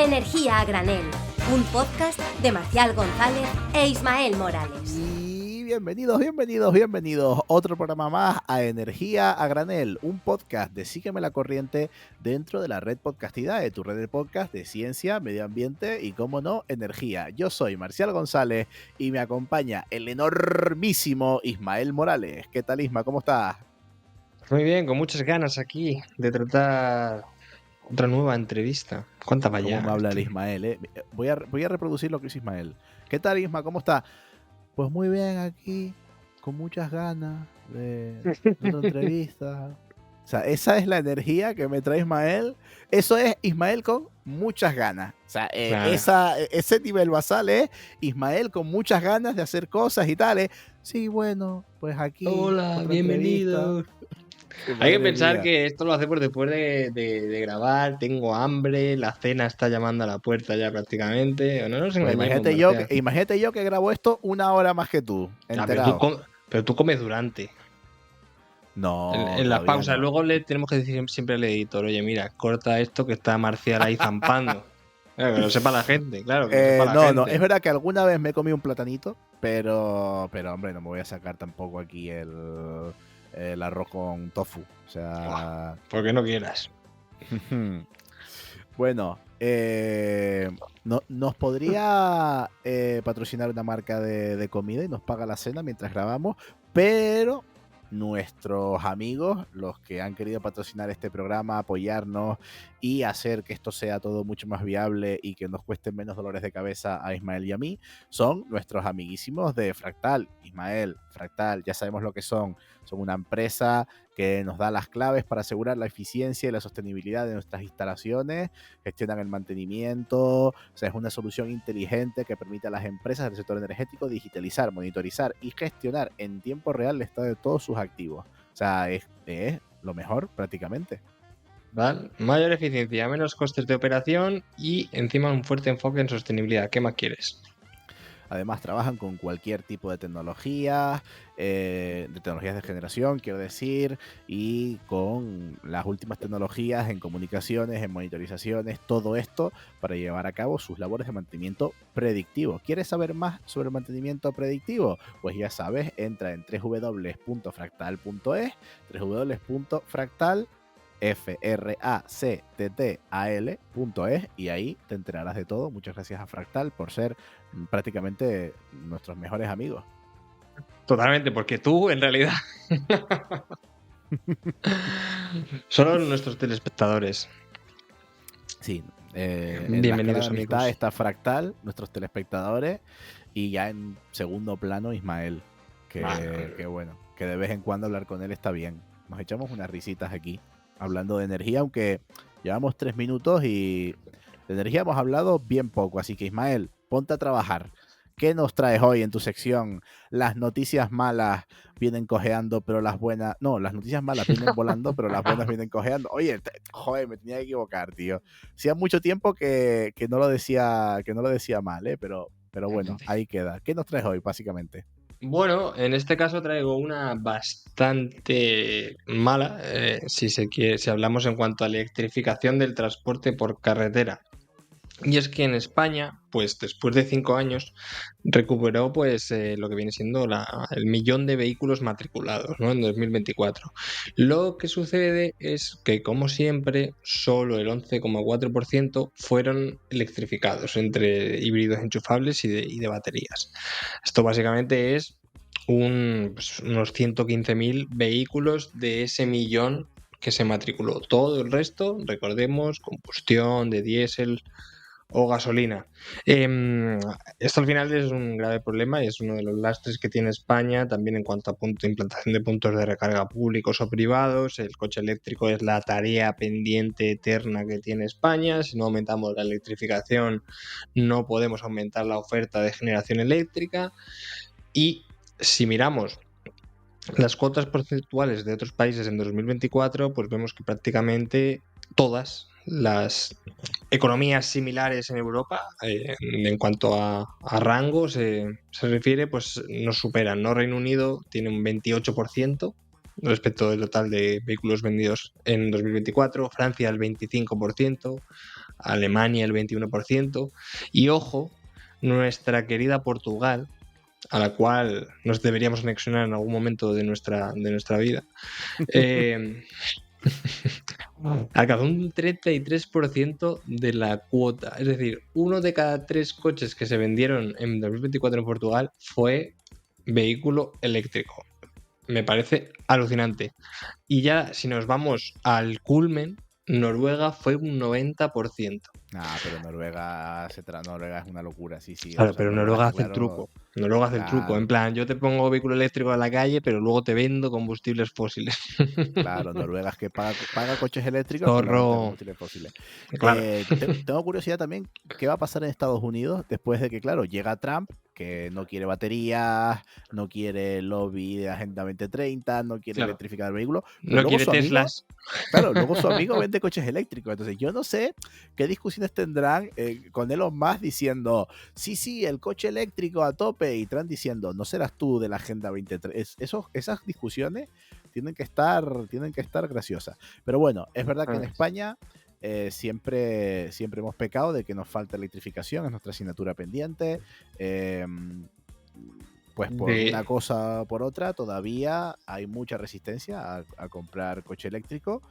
Energía a granel, un podcast de Marcial González e Ismael Morales. Y bienvenidos. Otro programa más a Energía a Granel, un podcast de Sígueme la Corriente dentro de la red Podcastidae, tu red de podcast de ciencia, medio ambiente y, como no, energía. Yo soy Marcial González y me acompaña el enormísimo Ismael Morales. ¿Qué tal, Isma? ¿Cómo estás? Muy bien, con muchas ganas aquí de tratar otra nueva entrevista. ¿Cuánta va ¿Cómo ya? me habla el Ismael? Voy a reproducir lo que dice Ismael. ¿Qué tal, Isma? ¿Cómo está? Pues muy bien aquí, con muchas ganas de otra entrevista. O sea, esa es la energía que me trae Ismael. Eso es Ismael con muchas ganas. O sea, Claro. ese nivel basal es Ismael con muchas ganas de hacer cosas y tales. Sí, bueno, pues aquí Hola, otra entrevista. bienvenidos. Hay que Madre pensar mía. que esto lo hacemos después de grabar. Tengo hambre, la cena está llamando a la puerta ya prácticamente. No nos Pues engañemos, Marcial. imagínate yo que grabo esto una hora más que tú, Ah, pero tú, enterado. pero tú comes durante. No, En las todavía pausas. no. Luego le tenemos que decir siempre al editor, oye, mira, corta esto que está Marcial ahí zampando. Claro, que lo sepa la gente, claro, que lo sepa la No, es gente. verdad que alguna vez me he comido un platanito, pero hombre, no me voy a sacar tampoco aquí el arroz con tofu. O sea, Porque no quieras. bueno, nos podría patrocinar una marca de comida y nos paga la cena mientras grabamos, pero nuestros amigos, los que han querido patrocinar este programa, apoyarnos y hacer que esto sea todo mucho más viable y que nos cueste menos dolores de cabeza a Ismael y a mí, son nuestros amiguísimos de Fractal. Ismael, Fractal, ya sabemos lo que son. Son una empresa que nos da las claves para asegurar la eficiencia y la sostenibilidad de nuestras instalaciones, gestionan el mantenimiento, o sea, es una solución inteligente que permite a las empresas del sector energético digitalizar, monitorizar y gestionar en tiempo real el estado de todos sus activos. O sea, es lo mejor prácticamente. ¿Vale? Mayor eficiencia, menos costes de operación y encima un fuerte enfoque en sostenibilidad. ¿Qué más quieres? Además, trabajan con cualquier tipo de tecnologías de generación, quiero decir, y con las últimas tecnologías en comunicaciones, en monitorizaciones, todo esto para llevar a cabo sus labores de mantenimiento predictivo. ¿Quieres saber más sobre el mantenimiento predictivo? Pues ya sabes, entra en www.fractal.es, www.fractal.es y ahí te enterarás de todo. Muchas gracias a Fractal por ser prácticamente nuestros mejores amigos. Totalmente, porque tú en realidad son nuestros telespectadores. Sí, en la escala de Bienvenidos, amistad amigos. está Fractal, nuestros telespectadores, y ya en segundo plano Ismael, que bueno, que de vez en cuando hablar con él está bien. Nos echamos unas risitas aquí hablando de energía, aunque llevamos 3 minutos y de energía hemos hablado bien poco, así que Ismael, ponte a trabajar. ¿Qué nos traes hoy en tu sección? Las noticias malas vienen cojeando, pero las buenas... No, las noticias malas vienen volando, pero las buenas vienen cojeando. Oye, joder, me tenía que equivocar, tío. Hacía mucho tiempo que no lo decía mal, ¿eh? Pero bueno, ahí queda. ¿Qué nos traes hoy, básicamente? Bueno, en este caso traigo una bastante mala, si se quiere, si hablamos en cuanto a electrificación del transporte por carretera. Y es que en España, pues después de 5 años, recuperó pues lo que viene siendo el millón de vehículos matriculados, ¿no? En 2024. Lo que sucede es que, como siempre, solo el 11,4% fueron electrificados entre híbridos enchufables y de baterías. Esto básicamente es unos 115.000 vehículos de ese millón que se matriculó. Todo el resto, recordemos, combustión de diésel o gasolina. Esto al final es un grave problema y es uno de los lastres que tiene España también en cuanto a implantación de puntos de recarga públicos o privados. El coche eléctrico es la tarea pendiente eterna que tiene España. Si no aumentamos la electrificación, no podemos aumentar la oferta de generación eléctrica. Y si miramos las cuotas porcentuales de otros países en 2024, pues vemos que prácticamente todas las economías similares en Europa, en cuanto a rango se refiere, pues nos superan, ¿no? Reino Unido tiene un 28% respecto del total de vehículos vendidos en 2024, Francia el 25%, Alemania el 21%, y ojo, nuestra querida Portugal, a la cual nos deberíamos anexionar en algún momento de nuestra vida, alcanzó un 33% de la cuota. Es decir, 1 de cada 3 coches que se vendieron en 2024 en Portugal fue vehículo eléctrico. Me parece alucinante. Y ya si nos vamos al culmen, Noruega fue un 90%. Pero Noruega es una locura, sí. Claro, O sea, pero Noruega hace el truco. Noruega hace el truco. En plan, yo te pongo vehículo eléctrico a la calle, pero luego te vendo combustibles fósiles. Claro, Noruega es que paga coches eléctricos, pero la venta de Zorro. combustibles fósiles. Claro. Tengo curiosidad también, ¿qué va a pasar en Estados Unidos después de que, claro, llega Trump, que no quiere baterías, no quiere lobby de Agenda 2030, no quiere Claro. electrificar el vehículo, pero No luego quiere su amigo, Teslas. claro, luego su amigo vende coches eléctricos. Entonces, yo no sé qué discusiones tendrán con Elon Musk diciendo, sí, el coche eléctrico a tope, y Trump diciendo, no serás tú de la Agenda 2030. Esas discusiones tienen que estar graciosas. Pero bueno, es verdad que en España siempre hemos pecado de que nos falta electrificación, es nuestra asignatura pendiente. Pues por una cosa o por otra todavía hay mucha resistencia a comprar coche eléctrico.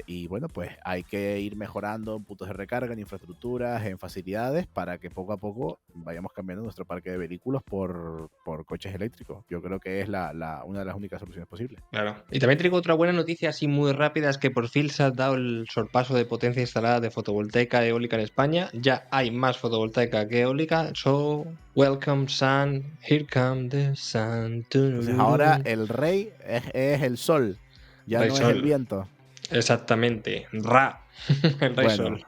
Y bueno, pues hay que ir mejorando en puntos de recarga, en infraestructuras, en facilidades, para que poco a poco vayamos cambiando nuestro parque de vehículos por coches eléctricos. Yo creo que es una de las únicas soluciones posibles. Claro. Y también traigo otra buena noticia así muy rápida, es que por fin se ha dado el sorpaso de potencia instalada de fotovoltaica y eólica en España. Ya hay más fotovoltaica que eólica. So, welcome sun, here come the sun. Entonces ahora el rey es el sol, ya Rey no es Sol. el viento. Exactamente, Ra, el Rey Bueno, Sol.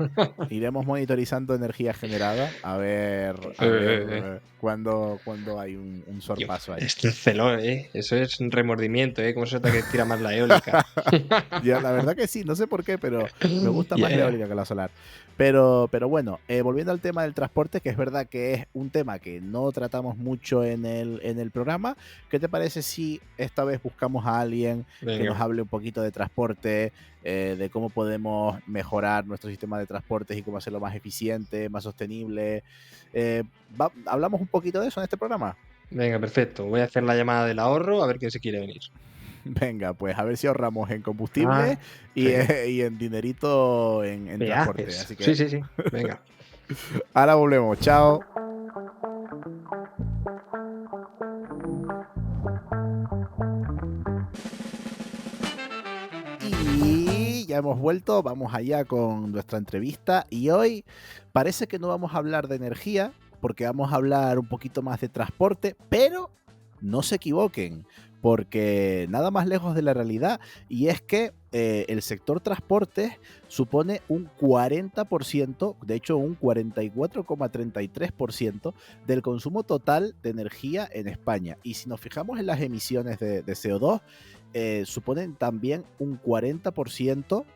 iremos monitorizando energía generada a ver cuándo hay un sorpaso ahí. Es celón, eso es un remordimiento, como se nota que tira más la eólica. Ya, la verdad que sí, no sé por qué, pero me gusta más la eólica que la solar. Pero bueno, volviendo al tema del transporte, que es verdad que es un tema que no tratamos mucho en el programa, ¿qué te parece si esta vez buscamos a alguien que nos hable un poquito de transporte, de cómo podemos mejorar nuestro sistema de transportes y cómo hacerlo más eficiente, más sostenible? ¿Hablamos un poquito de eso en este programa? Venga, perfecto. Voy a hacer la llamada del ahorro a ver quién se quiere venir. Venga, pues a ver si ahorramos en combustible y en dinerito en transporte. Así que... Sí. Venga. Ahora volvemos. Chao. Y ya hemos vuelto. Vamos allá con nuestra entrevista. Y hoy parece que no vamos a hablar de energía, porque vamos a hablar un poquito más de transporte, pero no se equivoquen, porque nada más lejos de la realidad, y es que el sector transportes supone un 40%, de hecho un 44,33% del consumo total de energía en España. Y si nos fijamos en las emisiones de CO2, suponen también un 40%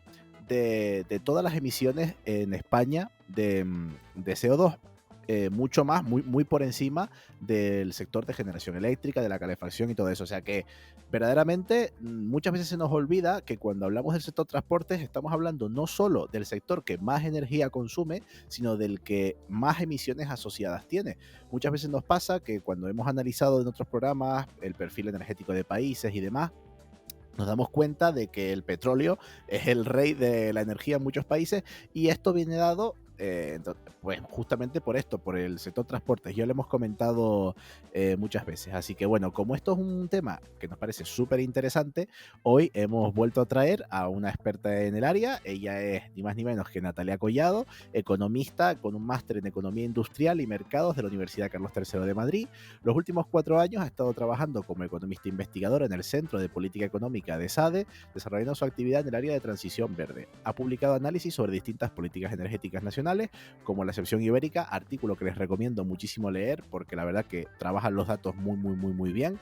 de todas las emisiones en España de CO2. Mucho más, muy por encima del sector de generación eléctrica, de la calefacción y todo eso. O sea que verdaderamente muchas veces se nos olvida que cuando hablamos del sector transportes estamos hablando no solo del sector que más energía consume, sino del que más emisiones asociadas tiene. Muchas veces nos pasa que cuando hemos analizado en otros programas el perfil energético de países y demás, nos damos cuenta de que el petróleo es el rey de la energía en muchos países, y esto viene dado pues justamente por esto, por el sector transportes. Ya lo hemos comentado muchas veces. Así que bueno, como esto es un tema que nos parece súper interesante, hoy hemos vuelto a traer a una experta en el área. Ella es ni más ni menos que Natalia Collado, economista con un máster en Economía Industrial y Mercados de la Universidad Carlos III de Madrid. Los últimos 4 años ha estado trabajando como economista investigadora en el Centro de Política Económica de SADE, desarrollando su actividad en el área de transición verde. Ha publicado análisis sobre distintas políticas energéticas nacionales, como la excepción ibérica, artículo que les recomiendo muchísimo leer porque la verdad que trabajan los datos muy bien.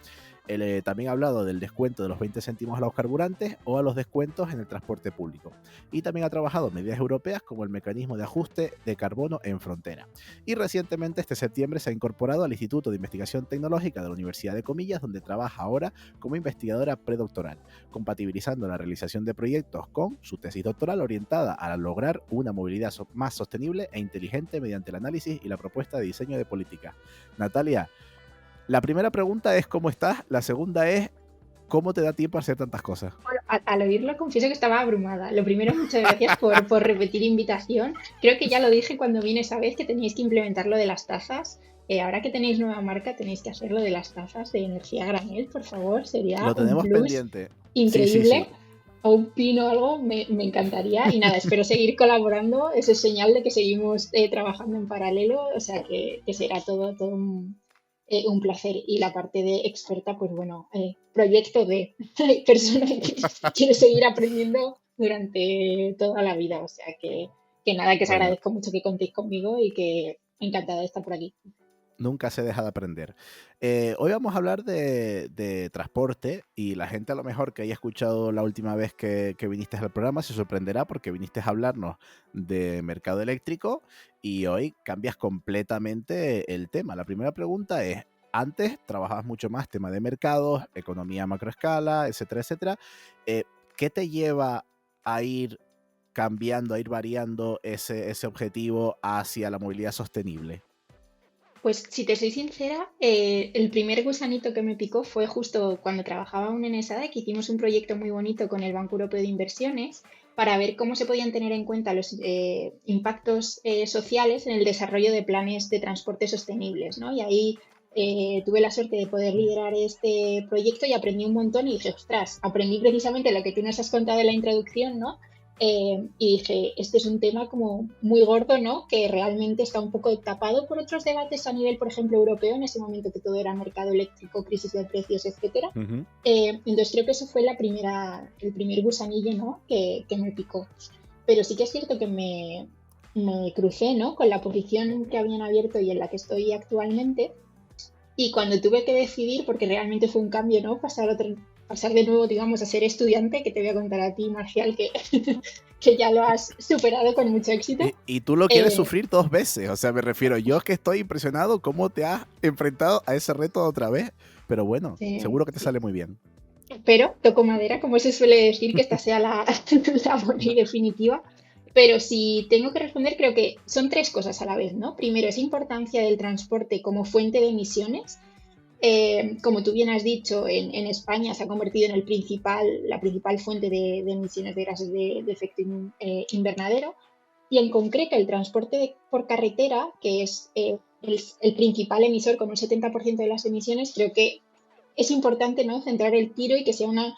También ha hablado del descuento de los 20 céntimos a los carburantes o a los descuentos en el transporte público. Y también ha trabajado medidas europeas como el mecanismo de ajuste de carbono en frontera. Y recientemente, este septiembre, se ha incorporado al Instituto de Investigación Tecnológica de la Universidad de Comillas, donde trabaja ahora como investigadora predoctoral, compatibilizando la realización de proyectos con su tesis doctoral orientada a lograr una movilidad más sostenible e inteligente mediante el análisis y la propuesta de diseño de política. Natalia, la primera pregunta es ¿cómo estás? La segunda es ¿cómo te da tiempo a hacer tantas cosas? Bueno, al oírlo confieso que estaba abrumada. Lo primero, muchas gracias por repetir invitación. Creo que ya lo dije cuando vine esa vez que teníais que implementar lo de las tazas. Ahora que tenéis nueva marca tenéis que hacer lo de las tazas de energía granel, por favor. Sería Lo tenemos un plus pendiente. increíble. Sí. O un pin o algo, me encantaría. Y nada, espero seguir colaborando. Eso es señal de que seguimos trabajando en paralelo. O sea que será todo un placer. Y la parte de experta, pues bueno, proyecto de persona que quiere seguir aprendiendo durante toda la vida. O sea que nada, que os Bueno, agradezco mucho que contéis conmigo y que encantada de estar por aquí. nunca se deja de aprender. Hoy vamos a hablar de transporte y la gente a lo mejor que haya escuchado la última vez que viniste al programa se sorprenderá porque viniste a hablarnos de mercado eléctrico y hoy cambias completamente el tema. La primera pregunta es, antes trabajabas mucho más tema de mercados, economía macroescala, etcétera, etcétera. ¿Qué te lleva a ir cambiando, a ir variando ese objetivo hacia la movilidad sostenible? Pues si te soy sincera, el primer gusanito que me picó fue justo cuando trabajaba aún en ESADE, que hicimos un proyecto muy bonito con el Banco Europeo de Inversiones para ver cómo se podían tener en cuenta los impactos sociales en el desarrollo de planes de transporte sostenibles, ¿no? Y ahí tuve la suerte de poder liderar este proyecto y aprendí un montón y dije, ostras, aprendí precisamente lo que tú nos has contado en la introducción, ¿no? Y dije, este es un tema como muy gordo, ¿no? Que realmente está un poco tapado por otros debates a nivel, por ejemplo, europeo, en ese momento que todo era mercado eléctrico, crisis de precios, etcétera. Ujú. Entonces creo que eso fue el primer gusanillo, ¿no? Que me picó. Pero sí que es cierto que me crucé, ¿no? Con la posición que habían abierto y en la que estoy actualmente. Y cuando tuve que decidir, porque realmente fue un cambio, ¿no? Pasar de nuevo, digamos, a ser estudiante, que te voy a contar a ti, Marcial, que ya lo has superado con mucho éxito. Y tú lo quieres Eh, sufrir 2 veces, o sea, me refiero, yo que estoy impresionado cómo te has enfrentado a ese reto otra vez, pero bueno, seguro que te sí. sale muy bien. Pero toco madera, como se suele decir, que esta sea la buena y definitiva. Pero si tengo que responder, creo que son 3 cosas a la vez, ¿no? Primero, es importancia del transporte como fuente de emisiones. Como tú bien has dicho, en España se ha convertido en la principal fuente de emisiones de gases de efecto invernadero. Y en concreto, el transporte por carretera, que es el principal emisor con un 70% de las emisiones, creo que es importante, ¿no? Centrar el tiro y que sea una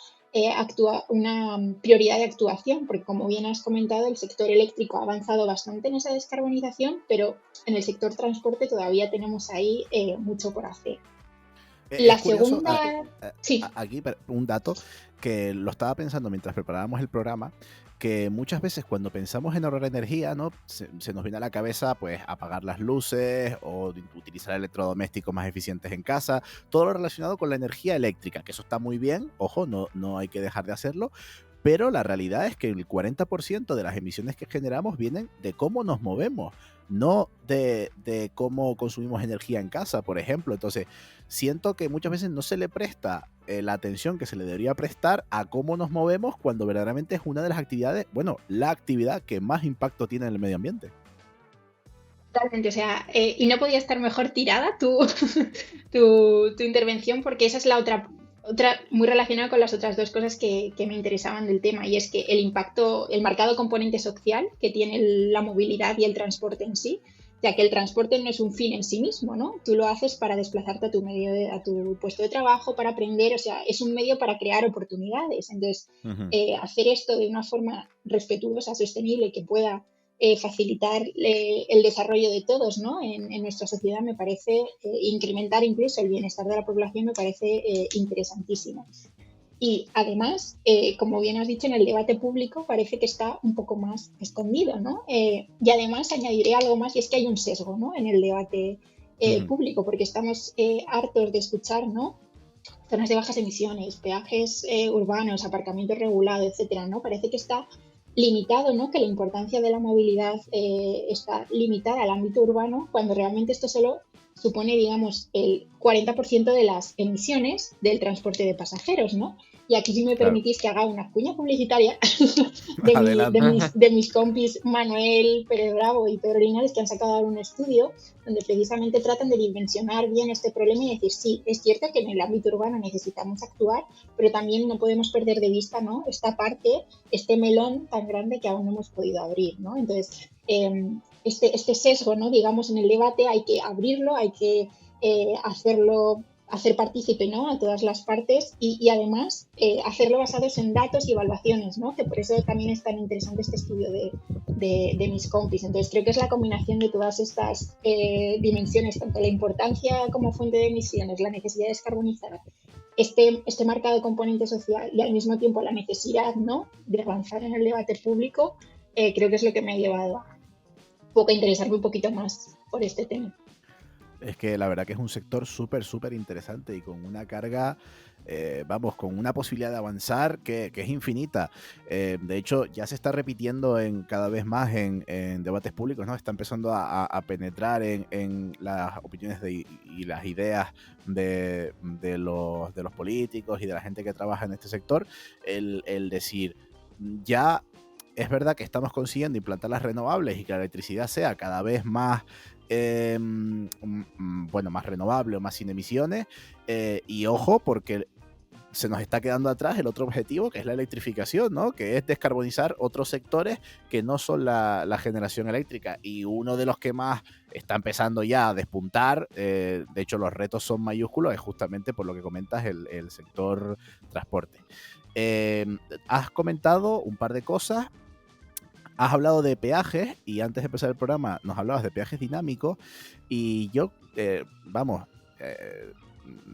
prioridad de actuación, porque como bien has comentado, el sector eléctrico ha avanzado bastante en esa descarbonización, pero en el sector transporte todavía tenemos ahí mucho por hacer. La Es curioso, segunda, sí, aquí un dato que lo estaba pensando mientras preparábamos el programa, que muchas veces cuando pensamos en ahorrar energía, ¿no? Se nos viene a la cabeza pues apagar las luces o utilizar electrodomésticos más eficientes en casa, todo lo relacionado con la energía eléctrica, que eso está muy bien, ojo, no hay que dejar de hacerlo, pero la realidad es que el 40% de las emisiones que generamos vienen de cómo nos movemos, no de cómo consumimos energía en casa, por ejemplo. Entonces, siento que muchas veces no se le presta la atención que se le debería prestar a cómo nos movemos cuando verdaderamente es una de las actividades, bueno, la actividad que más impacto tiene en el medio ambiente. totalmente. O sea, y no podía estar mejor tirada tu intervención, porque esa es la otra muy relacionada con las otras 2 cosas que me interesaban del tema, y es que el marcado componente social que tiene la movilidad y el transporte en sí, ya que el transporte no es un fin en sí mismo, ¿no? Tú lo haces para desplazarte a tu puesto de trabajo, para aprender, o sea, es un medio para crear oportunidades. Entonces, Ujú. hacer esto de una forma respetuosa, sostenible, que pueda facilitar el desarrollo de todos, ¿no? En nuestra sociedad me parece, incrementar incluso el bienestar de la población me parece interesantísimo. Y además, como bien has dicho, en el debate público parece que está un poco más escondido, ¿no? Y además añadiré algo más, y es que hay un sesgo, ¿no? En el debate público, porque estamos hartos de escuchar, ¿no? zonas de bajas emisiones, peajes urbanos, aparcamiento regulado, etcétera, ¿no? Parece que está limitado, ¿no? Que la importancia de la movilidad está limitada al ámbito urbano, cuando realmente esto solo supone, digamos, el 40% de las emisiones del transporte de pasajeros, ¿no? Y aquí, si me Claro. permitís que haga una cuña publicitaria Adelante. de mis compis Manuel Pérez Bravo y Pedro Linares, que han sacado un estudio donde precisamente tratan de dimensionar bien este problema y decir, sí, es cierto que en el ámbito urbano necesitamos actuar, pero también no podemos perder de vista, ¿no? Esta parte, este melón tan grande que aún no hemos podido abrir, ¿no? Entonces, este sesgo, ¿no? Digamos, en el debate hay que abrirlo, hay que hacer partícipe, ¿no? A todas las partes y además hacerlo basados en datos y evaluaciones, ¿no? Que por eso también es tan interesante este estudio de mis compis. Entonces creo que es la combinación de todas estas dimensiones, tanto la importancia como fuente de emisiones, la necesidad de descarbonizar, este marcado componente social y al mismo tiempo la necesidad, ¿no? De avanzar en el debate público, creo que es lo que me ha llevado a interesarme un poquito más por este tema. Es que la verdad que es un sector súper interesante y con una carga, vamos, con una posibilidad de avanzar que es infinita. De hecho, ya se está repitiendo cada vez más en debates públicos, ¿no? Está empezando a penetrar en las opiniones y las ideas de los políticos y de la gente que trabaja en este sector, el decir, ya es verdad que estamos consiguiendo implantar las renovables y que la electricidad sea cada vez más bueno, más renovable o más sin emisiones, y ojo, porque se nos está quedando atrás el otro objetivo, que es la electrificación, ¿no? Que es descarbonizar otros sectores que no son la generación eléctrica, y uno de los que más está empezando ya a despuntar, de hecho los retos son mayúsculos, es justamente por lo que comentas el sector transporte. Has comentado un par de cosas. Has hablado de peajes y antes de empezar el programa nos hablabas de peajes dinámicos y yo,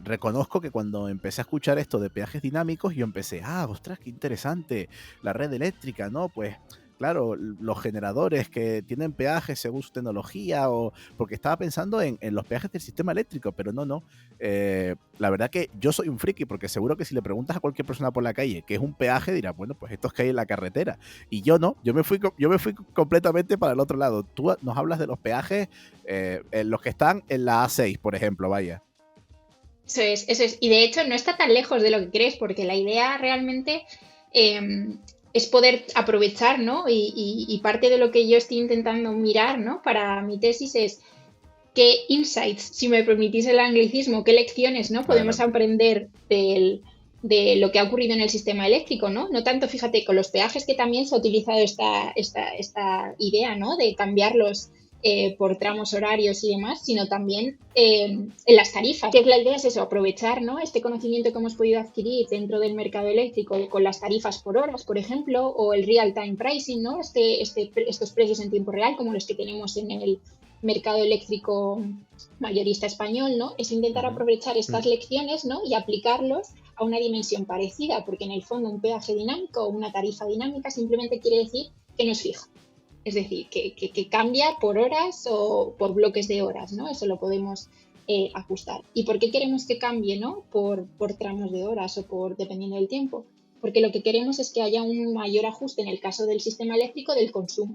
reconozco que cuando empecé a escuchar esto de peajes dinámicos yo empecé, ostras, qué interesante, la red eléctrica, ¿no? Pues claro, los generadores que tienen peajes según su tecnología, o porque estaba pensando en los peajes del sistema eléctrico, pero no. La verdad que yo soy un friki, porque seguro que si le preguntas a cualquier persona por la calle qué es un peaje, dirá, bueno, pues estos que hay en la carretera. Y yo no, yo me fui completamente para el otro lado. Tú nos hablas de los peajes, en los que están en la A6, por ejemplo, vaya. Eso es. Y de hecho no está tan lejos de lo que crees, porque la idea realmente es poder aprovechar, ¿no? Y parte de lo que yo estoy intentando mirar, ¿no? Para mi tesis es qué insights, si me permitís el anglicismo, qué lecciones, ¿no? Podemos Adelante. aprender de lo que ha ocurrido en el sistema eléctrico, ¿no? No tanto, fíjate, con los peajes, que también se ha utilizado esta idea, ¿no? De cambiarlos por tramos horarios y demás, sino también en las tarifas. Que la idea es eso, aprovechar, ¿no? Este conocimiento que hemos podido adquirir dentro del mercado eléctrico con las tarifas por horas, por ejemplo, o el real-time pricing, ¿no? Estos precios en tiempo real, como los que tenemos en el mercado eléctrico mayorista español, ¿no? Es intentar aprovechar estas lecciones, ¿no? Y aplicarlos a una dimensión parecida, porque en el fondo un peaje dinámico o una tarifa dinámica simplemente quiere decir que no es fija. Es decir, que cambia por horas o por bloques de horas, ¿no? Eso lo podemos ajustar. ¿Y por qué queremos que cambie, ¿no? Por tramos de horas o dependiendo del tiempo. Porque lo que queremos es que haya un mayor ajuste en el caso del sistema eléctrico del consumo,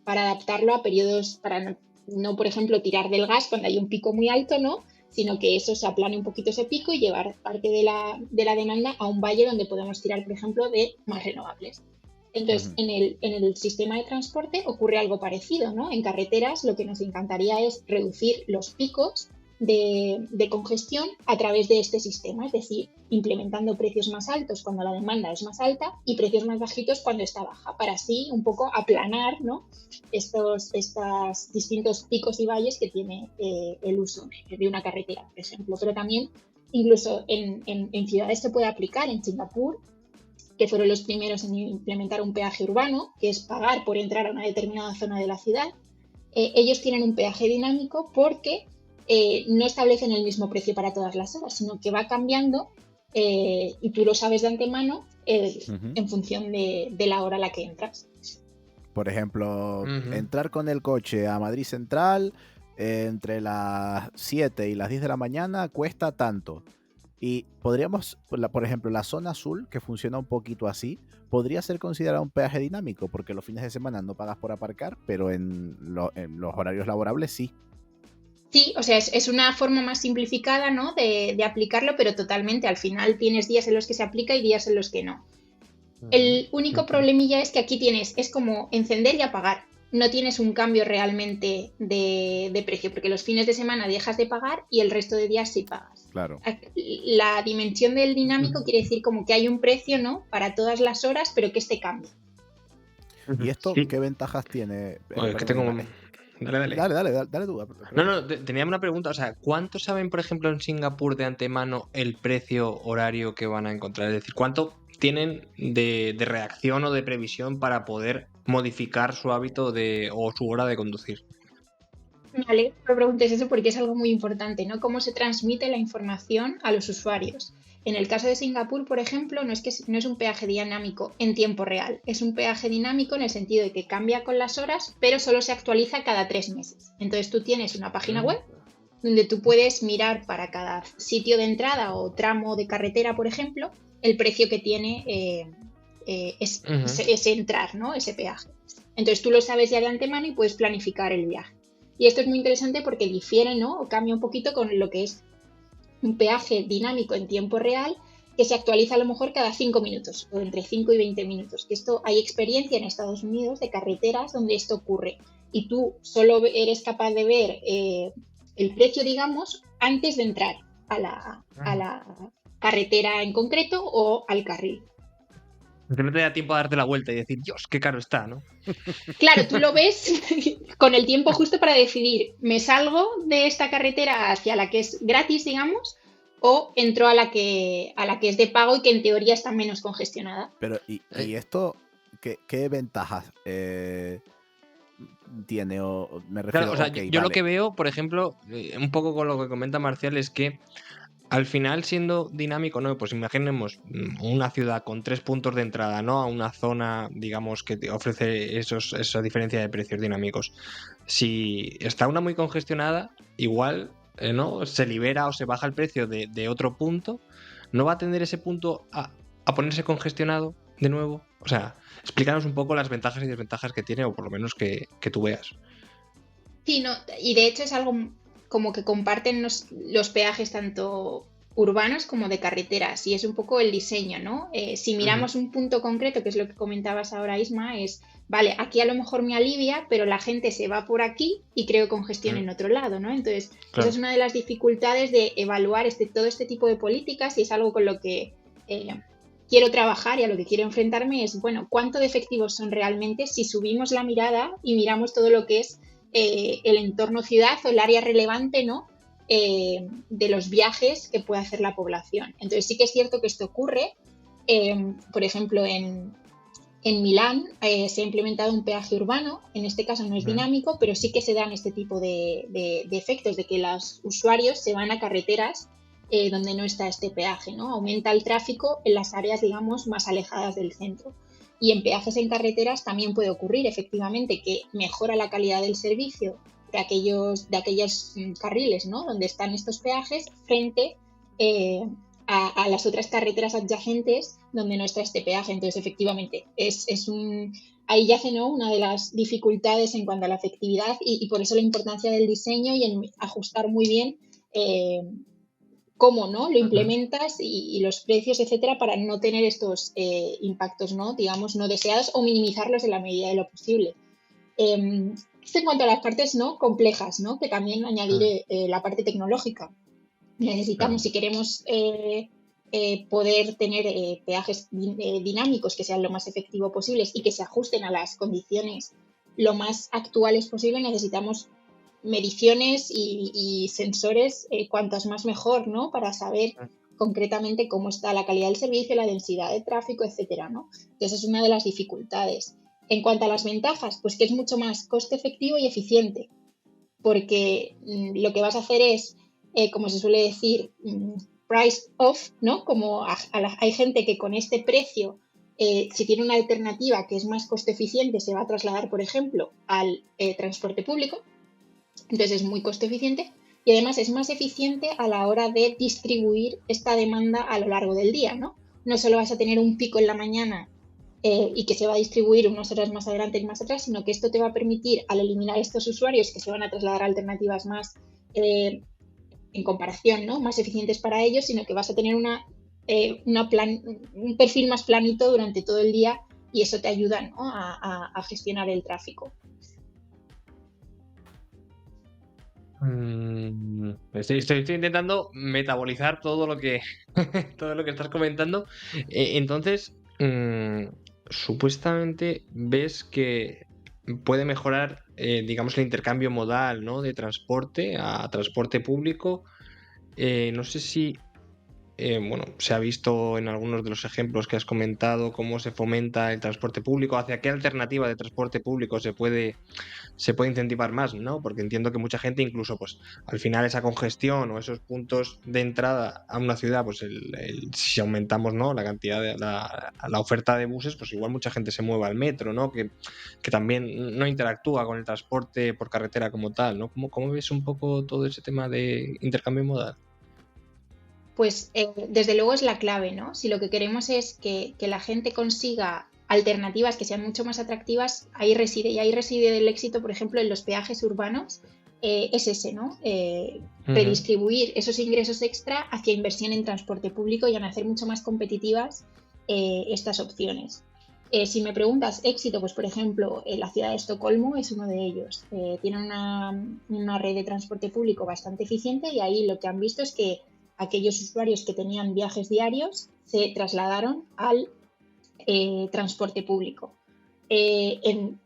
para adaptarlo a periodos, para no, por ejemplo, tirar del gas cuando hay un pico muy alto, ¿no? Sino que eso se aplane un poquito ese pico y llevar parte de la demanda a un valle donde podemos tirar, por ejemplo, de más renovables. Entonces, en el sistema de transporte ocurre algo parecido, ¿no? En carreteras lo que nos encantaría es reducir los picos de congestión a través de este sistema, es decir, implementando precios más altos cuando la demanda es más alta y precios más bajitos cuando está baja, para así un poco aplanar, ¿no? Estos distintos picos y valles que tiene el uso de una carretera, por ejemplo. Pero también, incluso en ciudades se puede aplicar. En Singapur, que fueron los primeros en implementar un peaje urbano, que es pagar por entrar a una determinada zona de la ciudad, ellos tienen un peaje dinámico porque no establecen el mismo precio para todas las horas, sino que va cambiando y tú lo sabes de antemano en función de la hora a la que entras. Por ejemplo, entrar con el coche a Madrid Central entre las 7 y las 10 de la mañana cuesta tanto. Y podríamos, por ejemplo, la zona azul, que funciona un poquito así, podría ser considerado un peaje dinámico, porque los fines de semana no pagas por aparcar, pero en los horarios laborables sí. Sí, o sea, es una forma más simplificada, ¿no? De aplicarlo, pero totalmente. Al final tienes días en los que se aplica y días en los que no. El único problemilla es que aquí es como encender y apagar. No tienes un cambio realmente de precio, porque los fines de semana dejas de pagar y el resto de días sí pagas. Claro. La dimensión del dinámico quiere decir como que hay un precio, ¿no? Para todas las horas, pero que este cambia. ¿Y esto Sí. qué ventajas tiene? Oye, es que tengo... Dale. Dale tú. No, tenía una pregunta. O sea, ¿cuánto saben, por ejemplo, en Singapur de antemano el precio horario que van a encontrar? Es decir, ¿cuánto tienen de reacción o de previsión para poder modificar su hábito o su hora de conducir? Vale, me preguntes eso porque es algo muy importante, ¿no? Cómo se transmite la información a los usuarios. En el caso de Singapur, por ejemplo, no es un peaje dinámico en tiempo real, es un peaje dinámico en el sentido de que cambia con las horas, pero solo se actualiza cada 3 meses. Entonces tú tienes una página web donde tú puedes mirar para cada sitio de entrada o tramo de carretera, por ejemplo, el precio que tiene ese entrar, ¿no? Ese peaje. Entonces tú lo sabes ya de antemano y puedes planificar el viaje. Y esto es muy interesante porque difiere, ¿no? O cambia un poquito con lo que es un peaje dinámico en tiempo real que se actualiza a lo mejor cada 5 minutos o entre 5 y 20 minutos. Que esto hay experiencia en Estados Unidos de carreteras donde esto ocurre y tú solo eres capaz de ver el precio, digamos, antes de entrar a la carretera en concreto o al carril. Que no te da tiempo a darte la vuelta y decir, Dios, qué caro está, ¿no? Claro, tú lo ves con el tiempo justo para decidir, ¿me salgo de esta carretera hacia la que es gratis, digamos, o entro a la que es de pago y que en teoría está menos congestionada? Pero, ¿y esto qué ventajas tiene? O me refiero, Claro, o sea, yo lo que veo, por ejemplo, un poco con lo que comenta Marcial, es que al final, siendo dinámico, ¿no? Pues imaginemos una ciudad con 3 puntos de entrada, ¿no? A una zona, digamos, que te ofrece esa diferencia de precios dinámicos. Si está una muy congestionada, igual, ¿no? Se libera o se baja el precio de otro punto, ¿no va a tender ese punto a ponerse congestionado de nuevo? O sea, explícanos un poco las ventajas y desventajas que tiene, o por lo menos que tú veas. Sí, no, y de hecho es algo como que comparten los peajes tanto urbanos como de carreteras y es un poco el diseño, ¿no? Si miramos un punto concreto, que es lo que comentabas ahora, Isma, es, vale, aquí a lo mejor me alivia, pero la gente se va por aquí y creo congestión en otro lado, ¿no? Entonces, esa es una de las dificultades de evaluar todo este tipo de políticas y es algo con lo que quiero trabajar y a lo que quiero enfrentarme es, bueno, ¿cuánto de efectivos son realmente si subimos la mirada y miramos todo lo que es el entorno ciudad o el área relevante, ¿no? De los viajes que puede hacer la población. Entonces sí que es cierto que esto ocurre. Por ejemplo, en Milán se ha implementado un peaje urbano. En este caso no es dinámico, pero sí que se dan este tipo de efectos de que los usuarios se van a carreteras donde no está este peaje, ¿no? Aumenta el tráfico en las áreas, digamos, más alejadas del centro. Y en peajes en carreteras también puede ocurrir, efectivamente, que mejora la calidad del servicio de aquellos carriles, ¿no? Donde están estos peajes frente a las otras carreteras adyacentes donde no está este peaje. Entonces, efectivamente, ahí yace, ¿no? Una de las dificultades en cuanto a la efectividad y por eso la importancia del diseño y en ajustar muy bien cómo, ¿no? Lo implementas y los precios, etcétera, para no tener estos impactos, ¿no? Digamos, no deseados o minimizarlos en la medida de lo posible. Esto en cuanto a las partes, ¿no? Complejas, ¿no? Que también añadiré la parte tecnológica. Necesitamos, si queremos poder tener peajes dinámicos que sean lo más efectivo posibles y que se ajusten a las condiciones lo más actuales posible, necesitamos mediciones y sensores, cuantas más mejor, ¿no? Para saber concretamente cómo está la calidad del servicio, la densidad de tráfico, etcétera, ¿no? Entonces es una de las dificultades. En cuanto a las ventajas, pues que es mucho más coste efectivo y eficiente, porque lo que vas a hacer es, como se suele decir, price off, ¿no? Como hay gente que con este precio, si tiene una alternativa que es más coste eficiente, se va a trasladar, por ejemplo, al transporte público. Entonces es muy coste eficiente y además es más eficiente a la hora de distribuir esta demanda a lo largo del día, ¿no? No solo vas a tener un pico en la mañana y que se va a distribuir unas horas más adelante y más atrás, sino que esto te va a permitir, al eliminar estos usuarios que se van a trasladar a alternativas más, en comparación, ¿no? Más eficientes para ellos, sino que vas a tener un perfil más planito durante todo el día y eso te ayuda, ¿no? a gestionar el tráfico. Estoy intentando metabolizar todo lo que todo lo que estás comentando. Entonces, supuestamente ves que puede mejorar, digamos, el intercambio modal, ¿no? De transporte a transporte público. No sé si bueno, se ha visto en algunos de los ejemplos que has comentado cómo se fomenta el transporte público, hacia qué alternativa de transporte público se puede incentivar más, ¿no? Porque entiendo que mucha gente, incluso, pues, al final esa congestión o esos puntos de entrada a una ciudad, pues, si aumentamos, ¿no? La cantidad de la oferta de buses, pues igual mucha gente se mueve al metro, ¿no? Que también no interactúa con el transporte por carretera como tal, ¿no? ¿Cómo ves un poco todo ese tema de intercambio modal? Pues desde luego es la clave, ¿no? Si lo que queremos es que la gente consiga alternativas que sean mucho más atractivas, ahí reside. Y ahí reside el éxito, por ejemplo, en los peajes urbanos, es ese, ¿no? Redistribuir esos ingresos extra hacia inversión en transporte público y en hacer mucho más competitivas estas opciones. Si me preguntas éxito, pues por ejemplo, la ciudad de Estocolmo es uno de ellos. Tiene una red de transporte público bastante eficiente y ahí lo que han visto es que aquellos usuarios que tenían viajes diarios se trasladaron al transporte público. En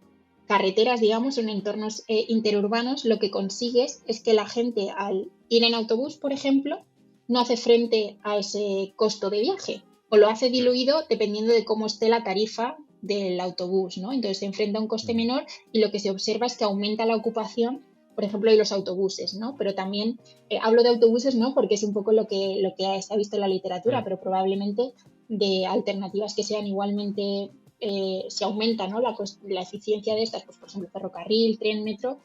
carreteras, digamos, en entornos interurbanos, lo que consigues es que la gente, al ir en autobús, por ejemplo, no hace frente a ese costo de viaje o lo hace diluido dependiendo de cómo esté la tarifa del autobús, ¿no? Entonces se enfrenta a un coste menor y lo que se observa es que aumenta la ocupación, por ejemplo, de los autobuses, ¿no? Pero también hablo de autobuses, ¿no? Porque es un poco lo que se ha visto en la literatura, pero probablemente de alternativas que sean igualmente, si aumenta, ¿no? la eficiencia de estas, pues por ejemplo ferrocarril, tren, metro,